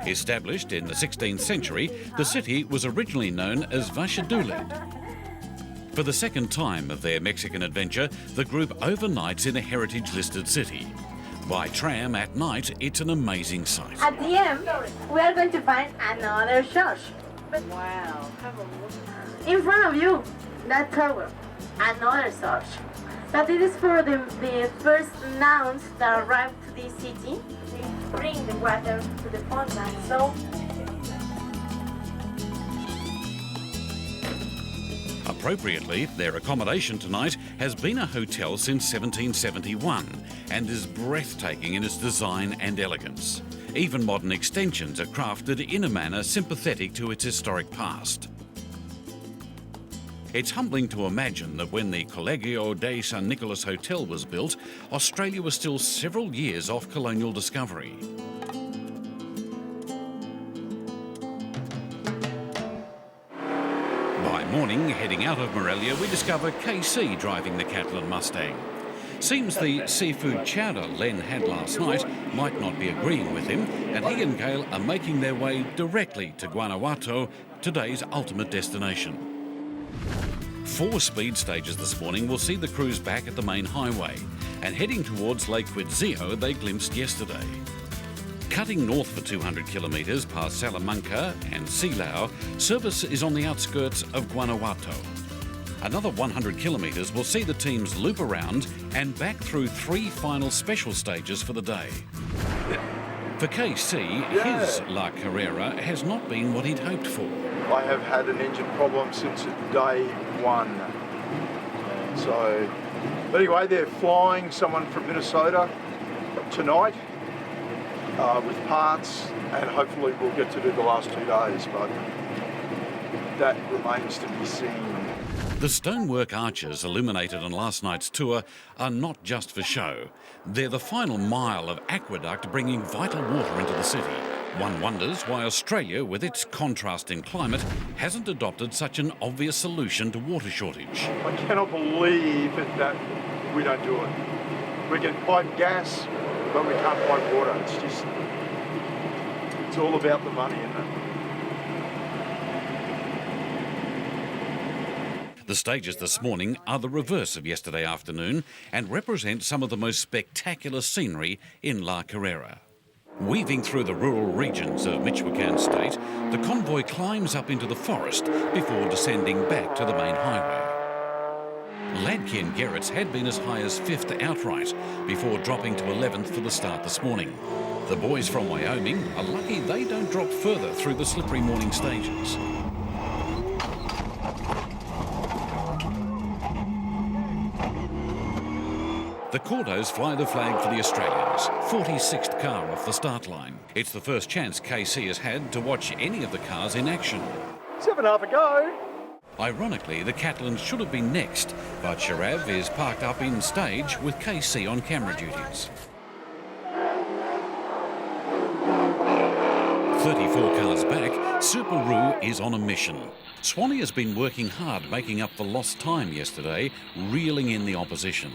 S1: Established in the 16th century, the city was originally known as Valladolid. For the second time of their Mexican adventure, the group overnights in a heritage-listed city. By tram at night, it's an amazing sight.
S4: At the end, we are going to find another church.
S10: Wow, have a look.
S4: In front of you, that tower, another church. But it is for the first nuns that arrived to this city. They bring the water to the fountain, so...
S1: Appropriately, their accommodation tonight has been a hotel since 1771 and is breathtaking in its design and elegance. Even modern extensions are crafted in a manner sympathetic to its historic past. It's humbling to imagine that when the Colegio de San Nicolas Hotel was built, Australia was still several years off colonial discovery. By morning, heading out of Morelia, we discover KC driving the Catlin Mustang. Seems the seafood chowder Len had last night might not be agreeing with him, and he and Gail are making their way directly to Guanajuato, today's ultimate destination. 4 speed stages this morning will see the crews back at the main highway, and heading towards Lake Quetzillo they glimpsed yesterday. Cutting north for 200 kilometres past Salamanca and Silao, service is on the outskirts of Guanajuato. Another 100 kilometres will see the teams loop around and back through 3 final special stages for the day. For KC, his La Carrera has not been what he'd hoped for.
S25: I have had an engine problem since day 1. So, but anyway, they're flying someone from Minnesota tonight with parts, and hopefully we'll get to do the last 2 days, but that remains to be seen.
S1: The stonework arches illuminated on last night's tour are not just for show. They're the final mile of aqueduct bringing vital water into the city. One wonders why Australia, with its contrasting climate, hasn't adopted such an obvious solution to water shortage.
S25: I cannot believe that we don't do it. We can pipe gas, but we can't pipe water. It's all about the money, isn't it?
S1: The stages this morning are the reverse of yesterday afternoon and represent some of the most spectacular scenery in La Carrera. Weaving through the rural regions of Michoacan state, the convoy climbs up into the forest before descending back to the main highway. Ladke and Gerrits had been as high as 5th outright before dropping to 11th for the start this morning. The boys from Wyoming are lucky they don't drop further through the slippery morning stages. The Cordos fly the flag for the Australians, 46th car off the start line. It's the first chance KC has had to watch any of the cars in action.
S25: 7.5 ago.
S1: Ironically, the Catlins should have been next, but Sharav is parked up in stage with KC on camera duties. 34 cars back, Subaru is on a mission. Swanee has been working hard making up for lost time yesterday, reeling in the opposition.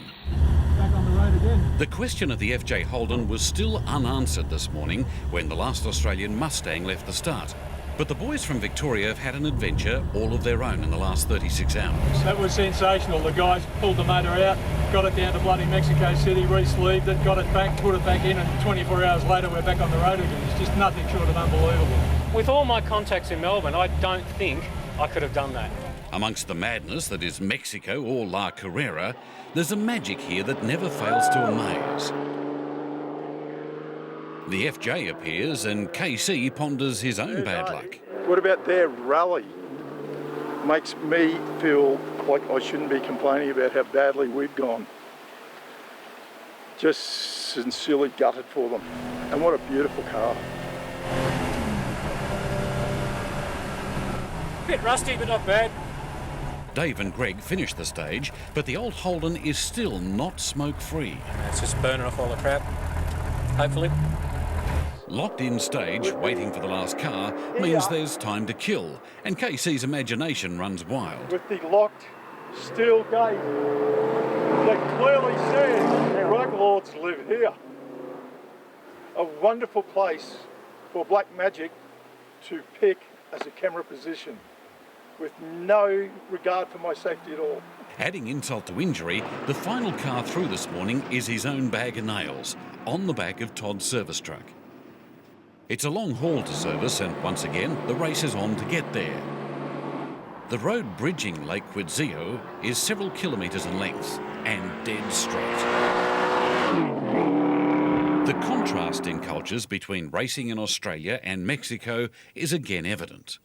S1: The question of the FJ Holden was still unanswered this morning when the last Australian Mustang left the start. But the boys from Victoria have had an adventure all of their own in the last 36 hours.
S6: That was sensational. The guys pulled the motor out, got it down to bloody Mexico City, re-sleeved it, got it back, put it back in, and 24 hours later we're back on the road again. It's just nothing short of unbelievable.
S9: With all my contacts in Melbourne, I don't think I could have done that.
S1: Amongst the madness that is Mexico or La Carrera, there's a magic here that never fails to amaze. The FJ appears and KC ponders his own bad luck.
S25: What about their rally? Makes me feel like I shouldn't be complaining about how badly we've gone. Just sincerely gutted for them. And what a beautiful car.
S9: Bit rusty, but not bad.
S1: Dave and Greg finished the stage, but the old Holden is still not smoke-free.
S9: It's just burning off all the crap, hopefully.
S1: Locked in stage, waiting for the last car, means there's time to kill, and KC's imagination runs wild.
S25: With the locked steel gate that clearly says drug lords live here. A wonderful place for black magic to pick as a camera position, with no regard for my safety at all.
S1: Adding insult to injury, the final car through this morning is his own bag of nails, on the back of Todd's service truck. It's a long haul to service, and once again, the race is on to get there. The road bridging Lake Quidzio is several kilometres in length and dead straight. The contrast in cultures between racing in Australia and Mexico is again evident.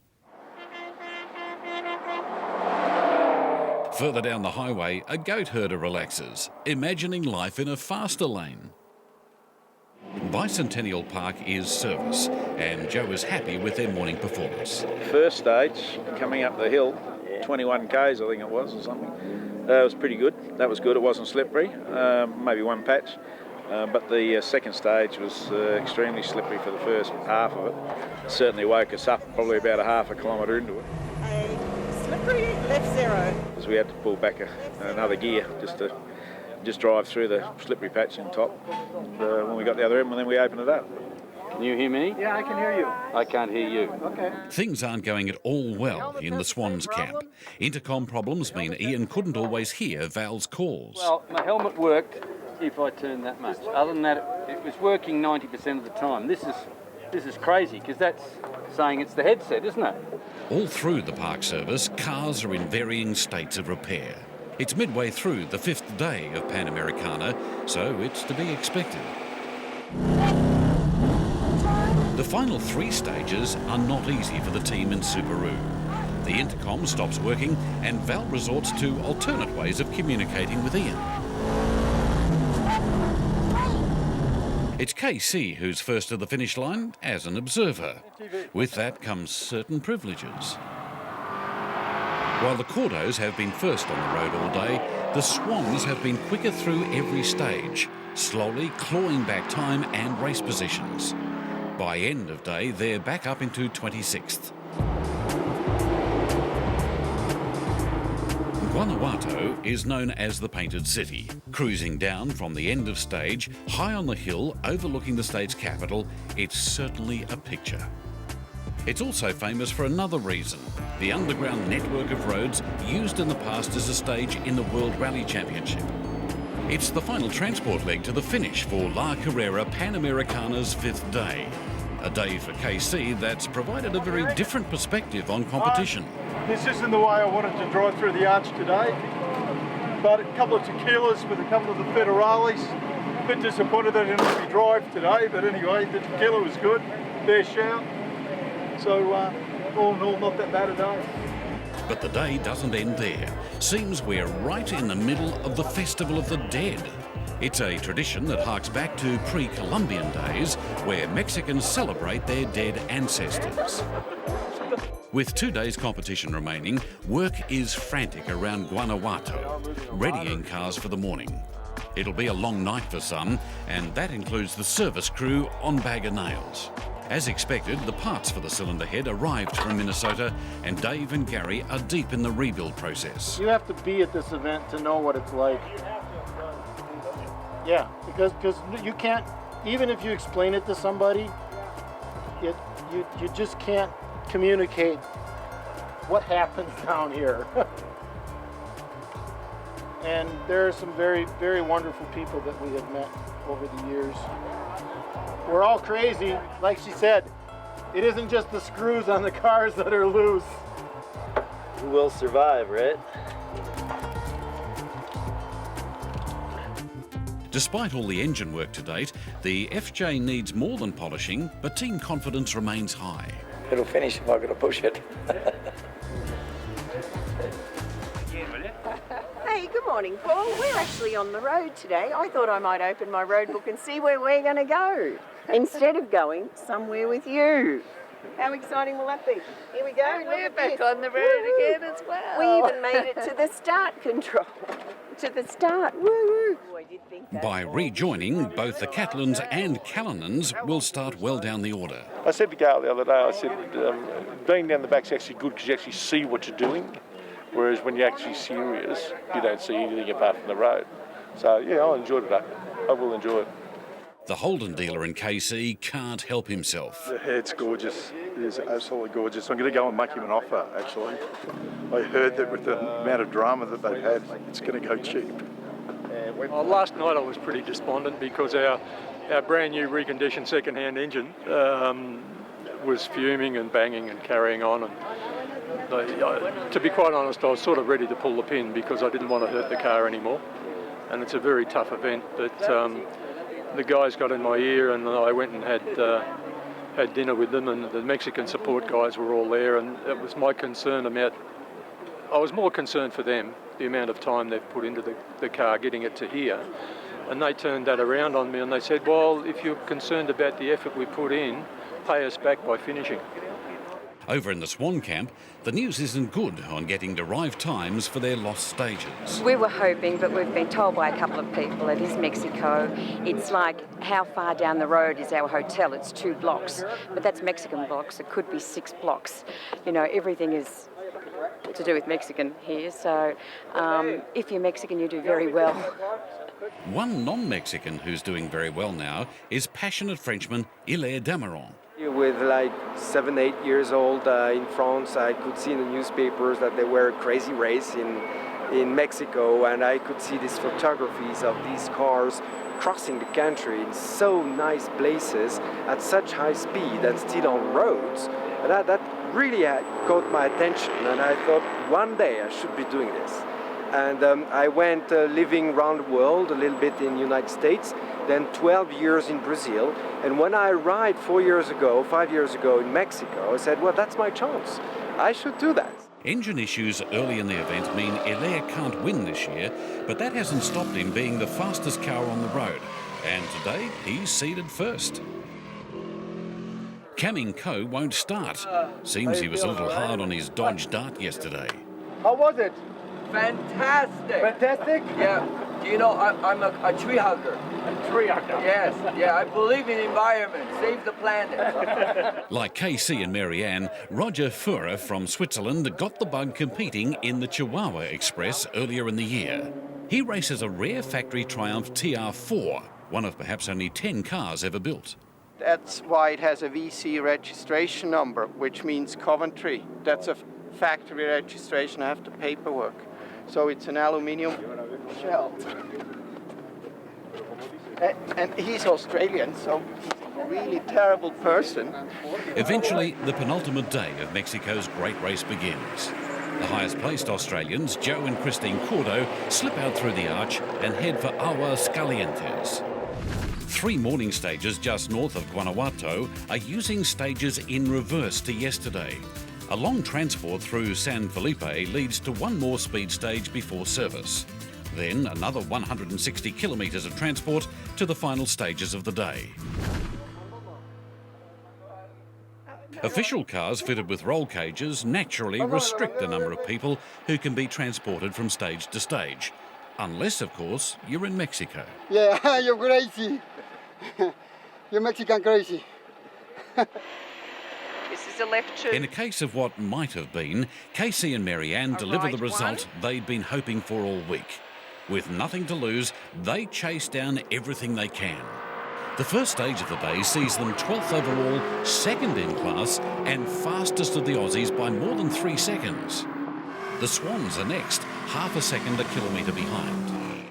S1: Further down the highway, a goat herder relaxes, imagining life in a faster lane. Bicentennial Park is service, and Joe is happy with their morning performance.
S5: First stage, coming up the hill, 21 k's I think it was or something. It was pretty good. That was good. It wasn't slippery, maybe one patch. But the second stage was extremely slippery for the first half of it. Certainly woke us up probably about a half a kilometre into it.
S24: Slippery left zero.
S5: Because we had to pull back another gear just drive through the slippery patch in top. And, when we got the other end, then we opened it up.
S23: Can you hear me?
S24: Yeah, I can hear you.
S23: I can't hear you.
S24: Okay.
S1: Things aren't going at all well in the Swans camp. Intercom problems mean Ian couldn't always hear Val's calls.
S23: Well, my helmet worked if I turned that much. Other than that, it was working 90% of the time. This is crazy, because that's saying it's the headset, isn't it?
S1: All through the park service, cars are in varying states of repair. It's midway through the 5th day of Panamericana, so it's to be expected. The final 3 stages are not easy for the team in Subaru. The intercom stops working and Val resorts to alternate ways of communicating with Ian. It's KC who's first to the finish line as an observer. With that comes certain privileges. While the Cordos have been first on the road all day, the Swans have been quicker through every stage, slowly clawing back time and race positions. By end of day, they're back up into 26th. Guanajuato is known as the Painted City. Cruising down from the end of stage, high on the hill overlooking the state's capital, it's certainly a picture. It's also famous for another reason, the underground network of roads used in the past as a stage in the World Rally Championship. It's the final transport leg to the finish for La Carrera Panamericana's 5th day. A day for KC that's provided a very different perspective on competition.
S25: This isn't the way I wanted to drive through the arch today, but a couple of tequilas with a couple of the federales. A bit disappointed they didn't let me drive today, but anyway, the tequila was good, fair shout. So all in all, not that bad a day.
S1: But the day doesn't end there. Seems we're right in the middle of the Festival of the Dead. It's a tradition that harks back to pre-Columbian days, where Mexicans celebrate their dead ancestors. With 2 days competition remaining, work is frantic around Guanajuato, readying cars for the morning. It'll be a long night for some, and that includes the service crew on bag of nails. As expected, the parts for the cylinder head arrived from Minnesota, and Dave and Gary are deep in the rebuild process.
S18: You have to be at this event to know what it's like. Yeah, because you can't, even if you explain it to somebody, you just can't communicate what happens down here. And there are some very, very wonderful people that we have met over the years. We're all crazy. Like she said, it isn't just the screws on the cars that are loose.
S2: Who will survive, right?
S1: Despite all the engine work to date, the FJ needs more than polishing, but team confidence remains high.
S2: It'll finish if I'm going to push it.
S8: Hey, good morning, Paul. We're actually on the road today. I thought I might open my road book and see where we're going to go, instead of going somewhere with you. How exciting will that be? Here we go.
S10: And we're back on the road again as well.
S8: We even made it to the start control. To the start. Woo-woo. I did think that.
S1: By rejoining, both the Catlins and Callinans will start well down the order.
S19: I said to Gail the other day, I said, being down the back's actually good because you actually see what you're doing. Whereas when you're actually serious, you don't see anything apart from the road. So, yeah, I'll enjoy today. I will enjoy it.
S1: The Holden dealer in KC can't help himself.
S25: It's gorgeous. It is absolutely gorgeous. I'm going to go and make him an offer, actually. I heard that with the amount of drama that they've had, it's going to go cheap.
S6: Last night I was pretty despondent because our brand new reconditioned second-hand engine was fuming and banging and carrying on. And to be quite honest, I was sort of ready to pull the pin because I didn't want to hurt the car anymore. And it's a very tough event, but the guys got in my ear and I went and had dinner with them, and the Mexican support guys were all there, and it was my concern about, I was more concerned for them, the amount of time they've put into the car getting it to here. And they turned that around on me and they said, well, if you're concerned about the effort we put in, pay us back by finishing.
S1: Over in the Swan camp, the news isn't good on getting derived times for their lost stages.
S20: We were hoping, but we've been told by a couple of people it is Mexico. It's like, how far down the road is our hotel? It's 2 blocks, but that's Mexican blocks. It could be 6 blocks. You know, everything is to do with Mexican here, so if you're Mexican, you do very well.
S1: One non-Mexican who's doing very well now is passionate Frenchman Hilaire Dameron.
S21: With like 7, 8 years old in France, I could see in the newspapers that there were a crazy race in Mexico, and I could see these photographies of these cars crossing the country in so nice places at such high speed and still on roads. And that really caught my attention, and I thought one day I should be doing this. And I went living around the world, a little bit in the United States, then 12 years in Brazil. And when I arrived 5 years ago in Mexico, I said, well, that's my chance. I should do that.
S1: Engine issues early in the event mean Hilaire can't win this year, but that hasn't stopped him being the fastest car on the road. And today, he's seeded first. Camming Co won't start. Seems he was a little hard on his Dodge Dart yesterday.
S18: How was it?
S22: Fantastic.
S18: Fantastic?
S22: Yeah. Do you know, I'm a tree hugger.
S18: A tree hugger?
S22: Yes. Yeah, I believe in the environment. Save the planet.
S1: Like KC and Marianne, Roger Führer from Switzerland got the bug competing in the Chihuahua Express earlier in the year. He races a rare factory Triumph TR4, one of perhaps only 10 cars ever built.
S26: That's why it has a VC registration number, which means Coventry. That's a factory registration after paperwork. So it's an aluminium shell. And he's Australian, so he's a really terrible person.
S1: Eventually, the penultimate day of Mexico's great race begins. The highest placed Australians, Joe and Christine Cordo, slip out through the arch and head for Aguas Calientes. 3 morning stages just north of Guanajuato are using stages in reverse to yesterday. A long transport through San Felipe leads to one more speed stage before service. Then another 160 kilometres of transport to the final stages of the day. Official cars fitted with roll cages naturally restrict the number of people who can be transported from stage to stage. Unless, of course, you're in Mexico.
S11: Yeah, you're crazy. You're Mexican crazy.
S8: This is a left turn.
S1: In a case of what might have been, Casey and Marianne deliver the result they'd been hoping for all week. With nothing to lose, they chase down everything they can. The first stage of the day sees them 12th overall, second in class and fastest of the Aussies by more than 3 seconds. The Swans are next, half a second a kilometre behind.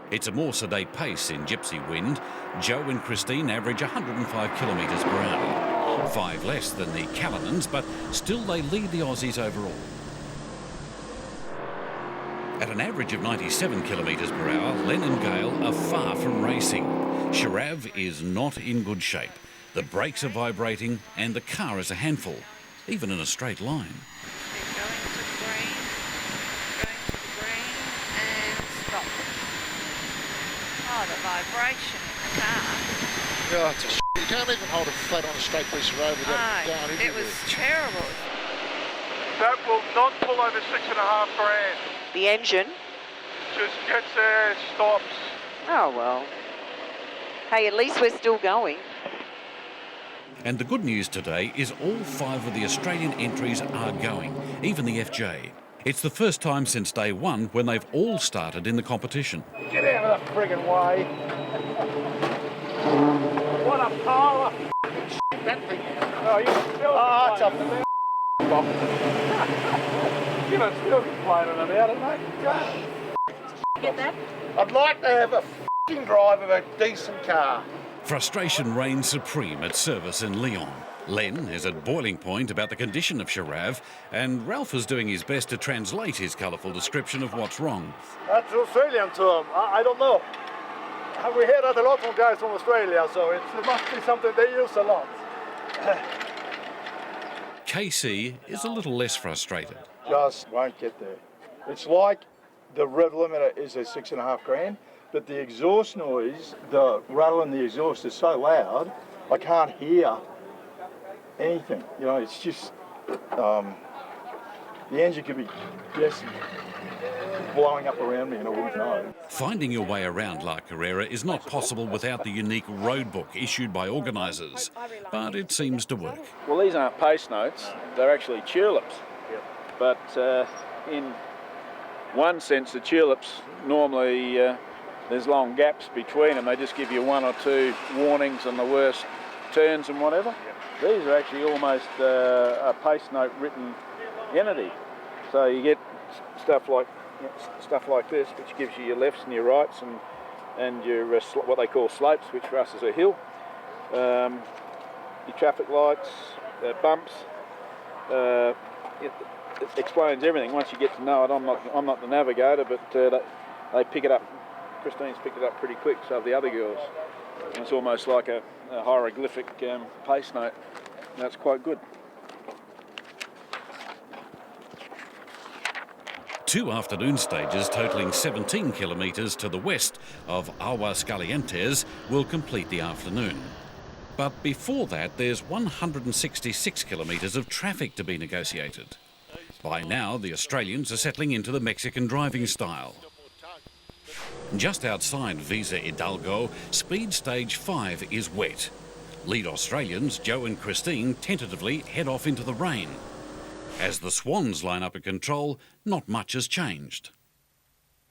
S1: It's a more sedate pace in Gypsy Wind. Joe and Christine average 105 kilometres per hour. 5 less than the Callinans, but still they lead the Aussies overall. At an average of 97 kilometres per hour, Len and Gale are far from racing. Sharav is not in good shape. The brakes are vibrating and the car is a handful, even in a straight line.
S10: Oh, the vibration in the car.
S7: Yeah, it's a you can't even hold it flat on a straight piece of road without it going everywhere.
S10: It was terrible.
S12: That will not pull over $6.5 grand.
S8: The engine?
S12: Just gets there, stops.
S8: Oh, well. Hey, at least we're still going.
S1: And the good news today is all 5 of the Australian entries are going, even the FJ. It's the first time since day 1 when they've all started in the competition.
S12: Get out of the friggin' way. What a pile of f***ing shit that thing is. Oh, you can still it's a f***ing You can still complaining about it, mate.
S8: Get that?
S12: I'd like to have a f***ing drive of a decent car.
S1: Frustration reigns supreme at service in Lyon. Len is at boiling point about the condition of Sharav, and Ralph is doing his best to translate his colourful description of what's wrong.
S12: That's Australian term. I don't know. We hear that a lot from guys from Australia, so it must be something they use a lot.
S1: KC is a little less frustrated.
S3: Just won't get there. It's like the rev limiter is a $6.5 grand, but the exhaust noise, the rattle in the exhaust is so loud, I can't hear anything. You know, it's just, the engine could be guessing, blowing up around me and I wouldn't know.
S1: Finding your way around La Carrera is not possible without the unique road book issued by organisers, but it seems to work.
S5: Well, these aren't pace notes, they're actually tulips. But in one sense, the tulips, normally there's long gaps between them. They just give you 1 or 2 warnings on the worst turns and whatever. These are actually almost a pace note written entity. So you get stuff like this, which gives you your lefts and your rights and your what they call slopes, which for us is a hill. Your traffic lights, bumps. It explains everything. Once you get to know it, I'm not the navigator, but they pick it up. Christine's picked it up pretty quick, so have the other girls. And it's almost like a hieroglyphic pace note. That's quite good.
S1: 2 afternoon stages totalling 17 kilometres to the west of Aguascalientes will complete the afternoon. But before that, there's 166 kilometres of traffic to be negotiated. By now, the Australians are settling into the Mexican driving style. Just outside Visa Hidalgo, speed stage 5 is wet. Lead Australians, Joe and Christine, tentatively head off into the rain. As the Swans line up at control, not much has changed.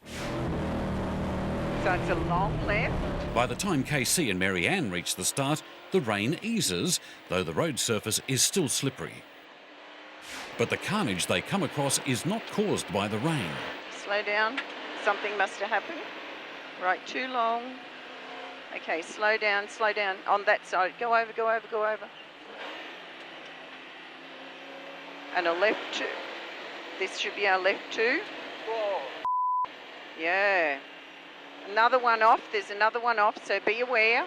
S8: So it's a long left.
S1: By the time KC and Marianne reach the start, the rain eases, though the road surface is still slippery. But the carnage they come across is not caused by the rain.
S8: Slow down. Something must have happened. Right, too long. Okay, slow down on that side. Go over. And a left 2. This should be our left 2. Yeah. Another one off. There's another one off, so be aware.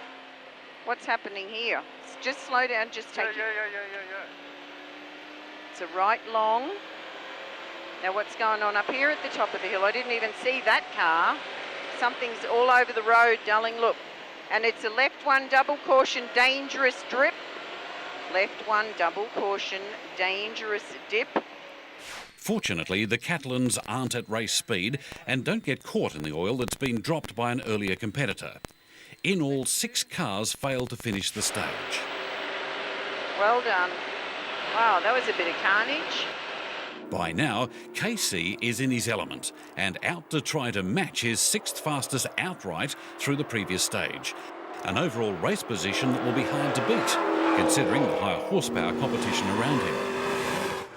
S8: What's happening here? Just slow down, just take it.
S12: Yeah.
S8: It's a right long. Now what's going on up here at the top of the hill? I didn't even see that car. Something's all over the road, darling, look. And it's a left 1, double caution, dangerous drip. Left 1, double caution, dangerous dip.
S1: Fortunately, the Catalans aren't at race speed and don't get caught in the oil that's been dropped by an earlier competitor. In all, 6 cars failed to finish the stage.
S8: Well done. Wow, that was a bit of carnage.
S1: By now, KC is in his element and out to try to match his 6th fastest outright through the previous stage. an overall race position that will be hard to beat, considering the higher horsepower competition around him.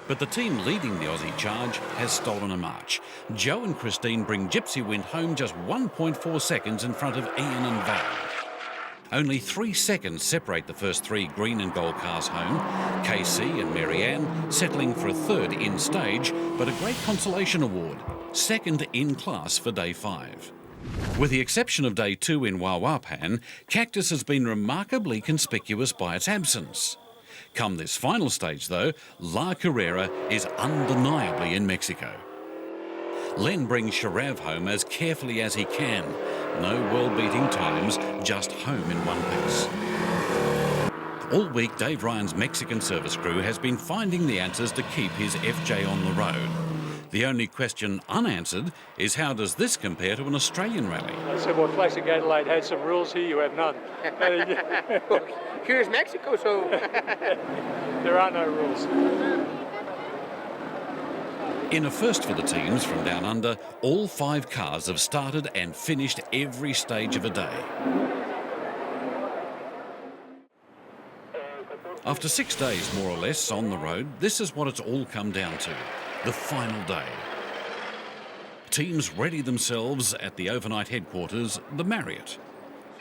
S1: But the team leading the Aussie charge has stolen a march. Joe and Christine bring Gypsy Wind home just 1.4 seconds in front of Ian and Val. Only 3 seconds separate the first 3 green and gold cars home, KC and Marianne settling for a third in stage, but a great consolation award, second in class for day 5. With the exception of day 2 in Wawapan, Cactus has been remarkably conspicuous by its absence. Come this final stage though, La Carrera is undeniably in Mexico. Len brings Sharav home as carefully as he can. No world-beating times, just home in one piece. All week, Dave Ryan's Mexican service crew has been finding the answers to keep his FJ on the road. The only question unanswered is how does this compare to an Australian rally?
S6: I said, well, Classic Adelaide had some rules here, you have none.
S12: Here's Mexico, so...
S6: There are no rules.
S1: In a first for the teams from down under, all 5 cars have started and finished every stage of a day. After 6 days, more or less, on the road, this is what it's all come down to, the final day. Teams ready themselves at the overnight headquarters, the Marriott.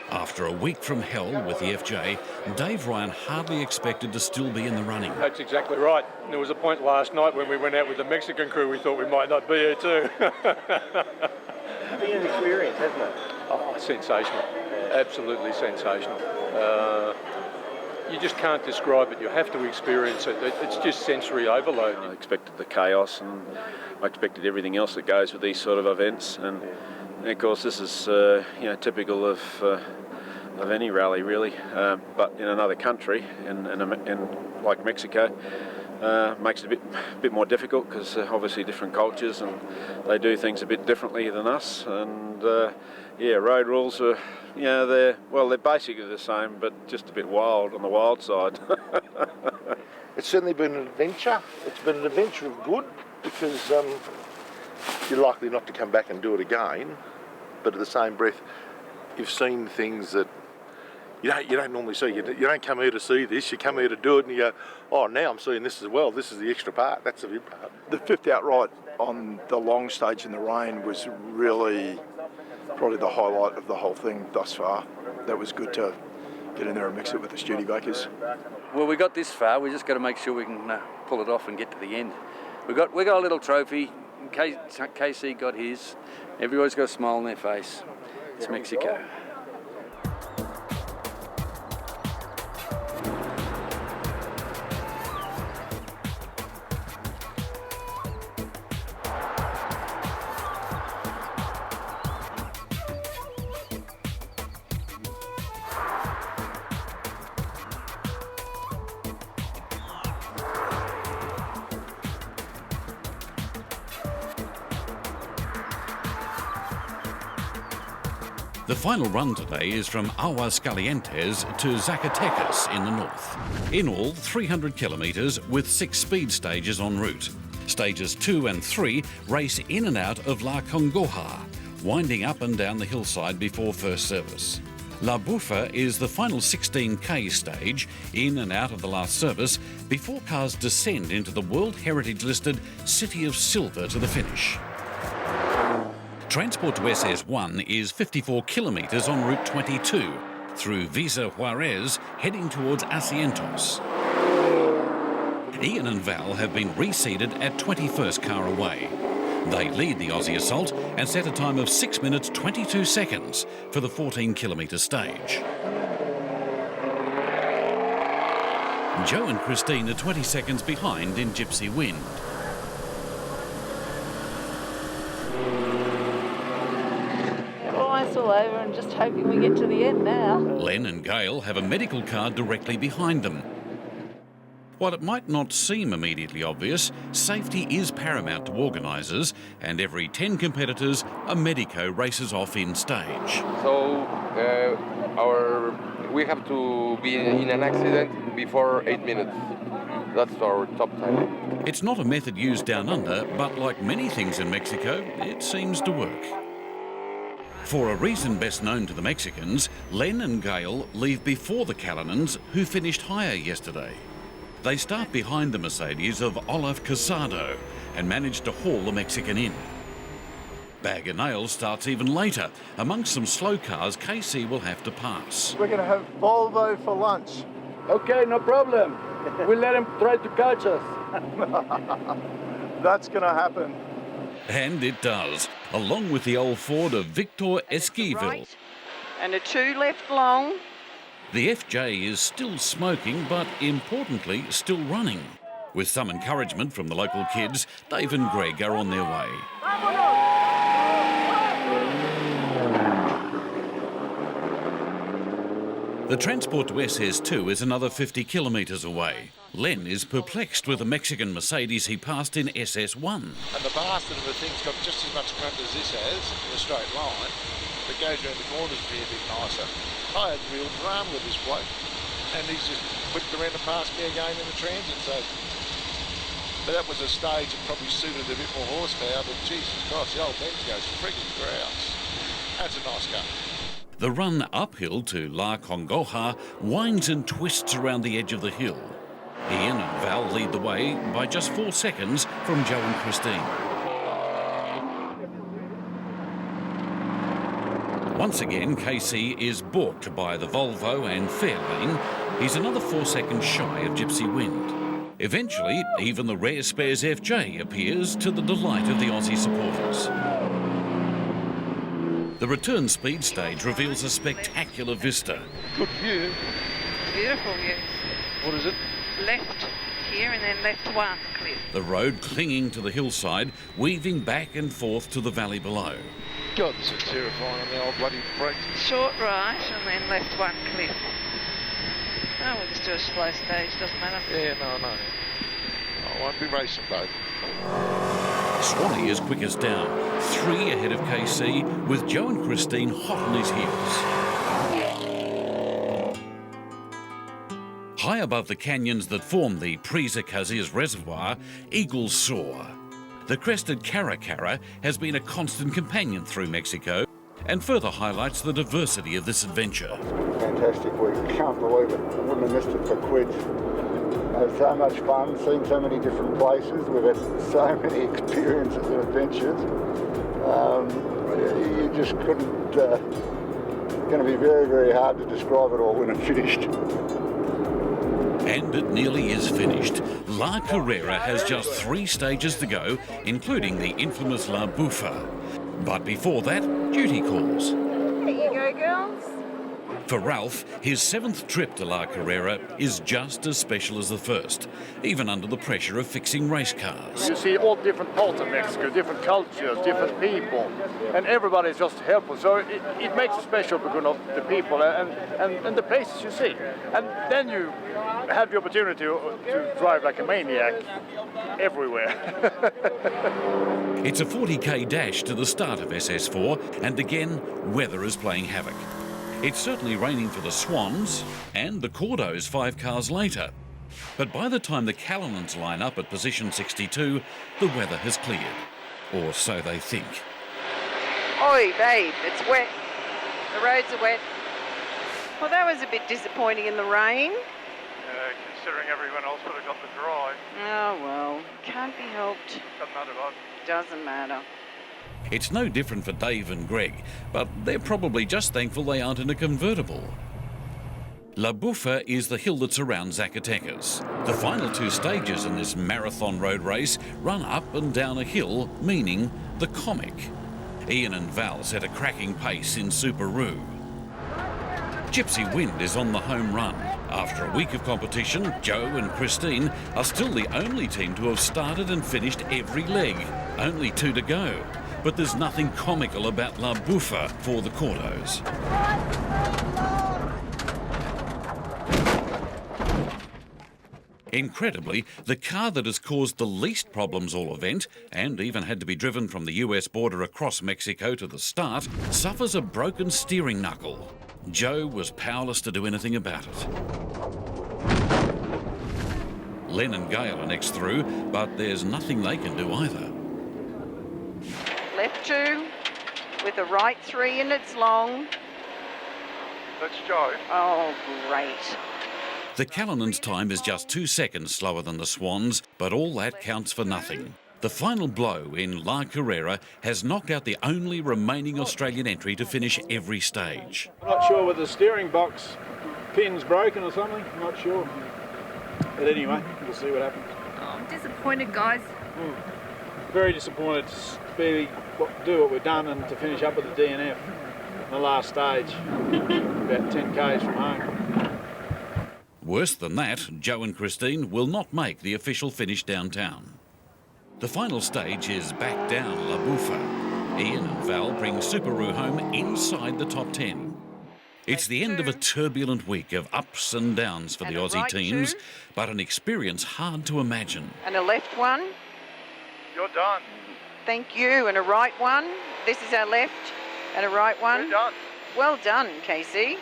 S1: After a week from hell with the FJ, Dave Ryan hardly expected to still be in the running.
S6: That's exactly right. There was a point last night when we went out with the Mexican crew, we thought we might not be here too.
S2: It's been an experience, hasn't it?
S6: Oh, sensational. Absolutely sensational. You just can't describe it. You have to experience it. It's just sensory overload.
S4: I expected the chaos and I expected everything else that goes with these sort of events. And of course, this is typical of any rally, really. But in another country, in like Mexico, makes it a bit more difficult because obviously different cultures and they do things a bit differently than us. And road rules are, they're basically the same, but just a bit wild on the wild side.
S13: It's certainly been an adventure. It's been an adventure of good because you're likely not to come back and do it again, but at the same breath, you've seen things that you don't normally see. You don't come here to see this. You come here to do it, and you go, "Oh, now I'm seeing this as well. This is the extra part. That's the big part."
S3: The 5th outright on the long stage in the rain was really probably the highlight of the whole thing thus far. That was good to get in there and mix it with the Studebakers.
S23: Well, we got this far. We just got to make sure we can pull it off and get to the end. We got a little trophy. KC got his. Everybody's got a smile on their face. It's Mexico.
S1: The final run today is from Aguascalientes to Zacatecas in the north. In all, 300 kilometres with 6 speed stages en route. Stages 2 and 3 race in and out of La Congoja, winding up and down the hillside before first service. La Bufa is the final 16k stage, in and out of the last service, before cars descend into the World Heritage listed City of Silver to the finish. Transport to SS1 is 54 kilometres en route 22, through Visa Juarez, heading towards Asientos. Ian and Val have been reseeded at 21st car away. They lead the Aussie assault and set a time of 6 minutes 22 seconds for the 14-kilometre stage. Joe and Christine are 20 seconds behind in Gypsy Wind.
S10: Eyes all over and just hoping we get to the end now.
S1: Len and Gail have a medical car directly behind them. While it might not seem immediately obvious, safety is paramount to organisers, and every 10 competitors, a medico races off in stage.
S14: So we have to be in an accident before 8 minutes. That's our top time.
S1: It's not a method used down under, but like many things in Mexico, it seems to work. For a reason best known to the Mexicans, Len and Gail leave before the Callinans, who finished higher yesterday. They start behind the Mercedes of Olaf Casado and manage to haul the Mexican in. Bag of Nails starts even later. Amongst some slow cars, KC will have to pass.
S18: We're going to have Volvo for lunch.
S12: Okay, no problem. We'll let him try to catch us.
S18: That's going to happen.
S1: And it does, along with the old Ford of Victor Esquivel.
S8: Right. And a 2 left long.
S1: The FJ is still smoking, but importantly, still running. With some encouragement from the local kids, Dave and Greg are on their way. The transport to SS2 is another 50 kilometres away. Len is perplexed with the Mexican Mercedes he passed in SS1.
S7: And the bastard of a thing's got just as much front as this has, in a straight line, but goes around the corners to be a bit nicer. I had real drama with this bloke, and he's just whipped around and passed me again in the transit, so... But that was a stage that probably suited a bit more horsepower, but Jesus Christ, the old Benz goes friggin' grouse. That's a nice car.
S1: The run uphill to La Congoja winds and twists around the edge of the hill. Ian and Val lead the way by just 4 seconds from Joe and Christine. Once again, KC is balked by the Volvo and Fairlane. He's another 4 seconds shy of Gypsy Wind. Eventually, even the rare spares FJ appears to the delight of the Aussie supporters. The return speed stage reveals a spectacular vista.
S7: Good view.
S10: Beautiful view.
S7: What is it?
S10: Left here and then left 1 cliff.
S1: The road clinging to the hillside, weaving back and forth to the valley below.
S7: God, this is terrifying on the old bloody brakes.
S10: Short right and then left 1 cliff. Oh, we'll just do a slow stage, doesn't matter.
S7: Yeah, no. I won't be racing both.
S1: Swanee is quickest down, 3 ahead of KC, with Joe and Christine hot on his heels. High above the canyons that form the Presa-Caziz Reservoir, eagles soar. The crested Carrera has been a constant companion through Mexico and further highlights the diversity of this adventure.
S11: Fantastic week. Can't believe it. I wouldn't have missed it for quids. Had so much fun, seen so many different places. We've had so many experiences and adventures. You just couldn't. It's going to be very, very hard to describe it all when it's finished.
S1: And it nearly is finished. La Carrera has just 3 stages to go, including the infamous La Bufa. But before that, duty calls.
S8: There you go, girls.
S1: For Ralph, his 7th trip to La Carrera is just as special as the first, even under the pressure of fixing race cars.
S18: You see all different parts of Mexico, different cultures, different people, and everybody's just helpful. So it makes it special because of the people and the places you see. And then you have the opportunity to drive like a maniac everywhere.
S1: It's a 40k dash to the start of SS4, and again, weather is playing havoc. It's certainly raining for the Swans and the Cordos 5 cars later. But by the time the Callinans line up at position 62, the weather has cleared. Or so they think.
S8: Oi, babe, it's wet. The roads are wet. Well, that was a bit disappointing in the rain.
S12: Considering everyone else would have got the dry.
S8: Oh, well, can't be helped.
S12: Doesn't matter, bud.
S8: Doesn't matter.
S1: It's no different for Dave and Greg, but they're probably just thankful they aren't in a convertible. La Bufa is the hill that surrounds Zacatecas. The final 2 stages in this marathon road race run up and down a hill, meaning the comic. Ian and Val set a cracking pace in Subaru. Gypsy Wind is on the home run. After a week of competition, Joe and Christine are still the only team to have started and finished every leg. Only 2 to go. But there's nothing comical about La Bufa for the Cordos. Incredibly, the car that has caused the least problems all event, and even had to be driven from the US border across Mexico to the start, suffers a broken steering knuckle. Joe was powerless to do anything about it. Len and Gail are next through, but there's nothing they can do either.
S8: Left 2, with a right 3 and it's long.
S3: That's Joe.
S8: Oh, great.
S1: The Callinan's time is just 2 seconds slower than the Swans, but all that counts for nothing. The final blow in La Carrera has knocked out the only remaining Australian entry to finish every stage.
S5: I'm not sure whether the steering box pin's broken or something, I'm not sure. But anyway, we'll see what happens.
S10: Oh, I'm disappointed, guys.
S5: Very disappointed to do what we've done and to finish up with the DNF in the last stage, about 10 k's from home.
S1: Worse than that, Joe and Christine will not make the official finish downtown. The final stage is back down La Buffa. Ian and Val bring Subaru home inside the top 10. It's the end of a turbulent week of ups and downs for the Aussie teams, but an experience hard to imagine.
S8: And a left one.
S3: You're done.
S8: Thank you. And a right one. This is our left. And a right one.
S3: You're done.
S8: Well done, Casey.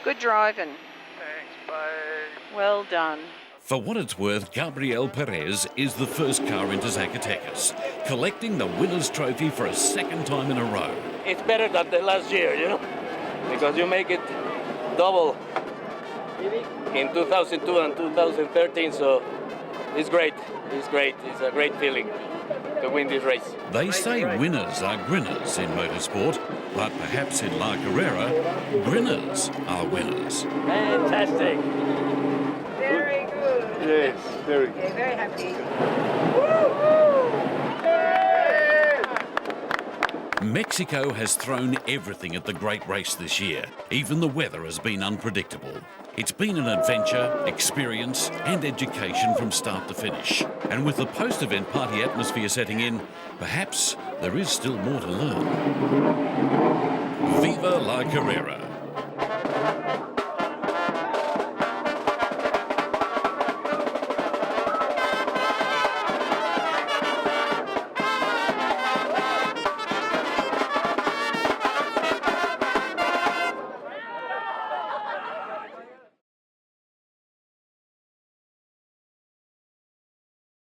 S8: Good driving.
S3: Thanks, babe.
S8: Well done.
S1: For what it's worth, Gabriel Perez is the first car into Zacatecas, collecting the winner's trophy for a second time in a row.
S9: It's better than the last year, you know, because you make it double in 2002 and 2013, so it's great. It's great. It's a great feeling to win this race.
S1: They say winners are grinners in motorsport, but perhaps in La Carrera, grinners are winners.
S9: Fantastic.
S8: Very good.
S3: Yes, very good.
S8: Yeah, very happy.
S1: Mexico has thrown everything at the great race this year. Even the weather has been unpredictable. It's been an adventure, experience and education from start to finish. And with the post-event party atmosphere setting in, perhaps there is still more to learn. Viva La Carrera!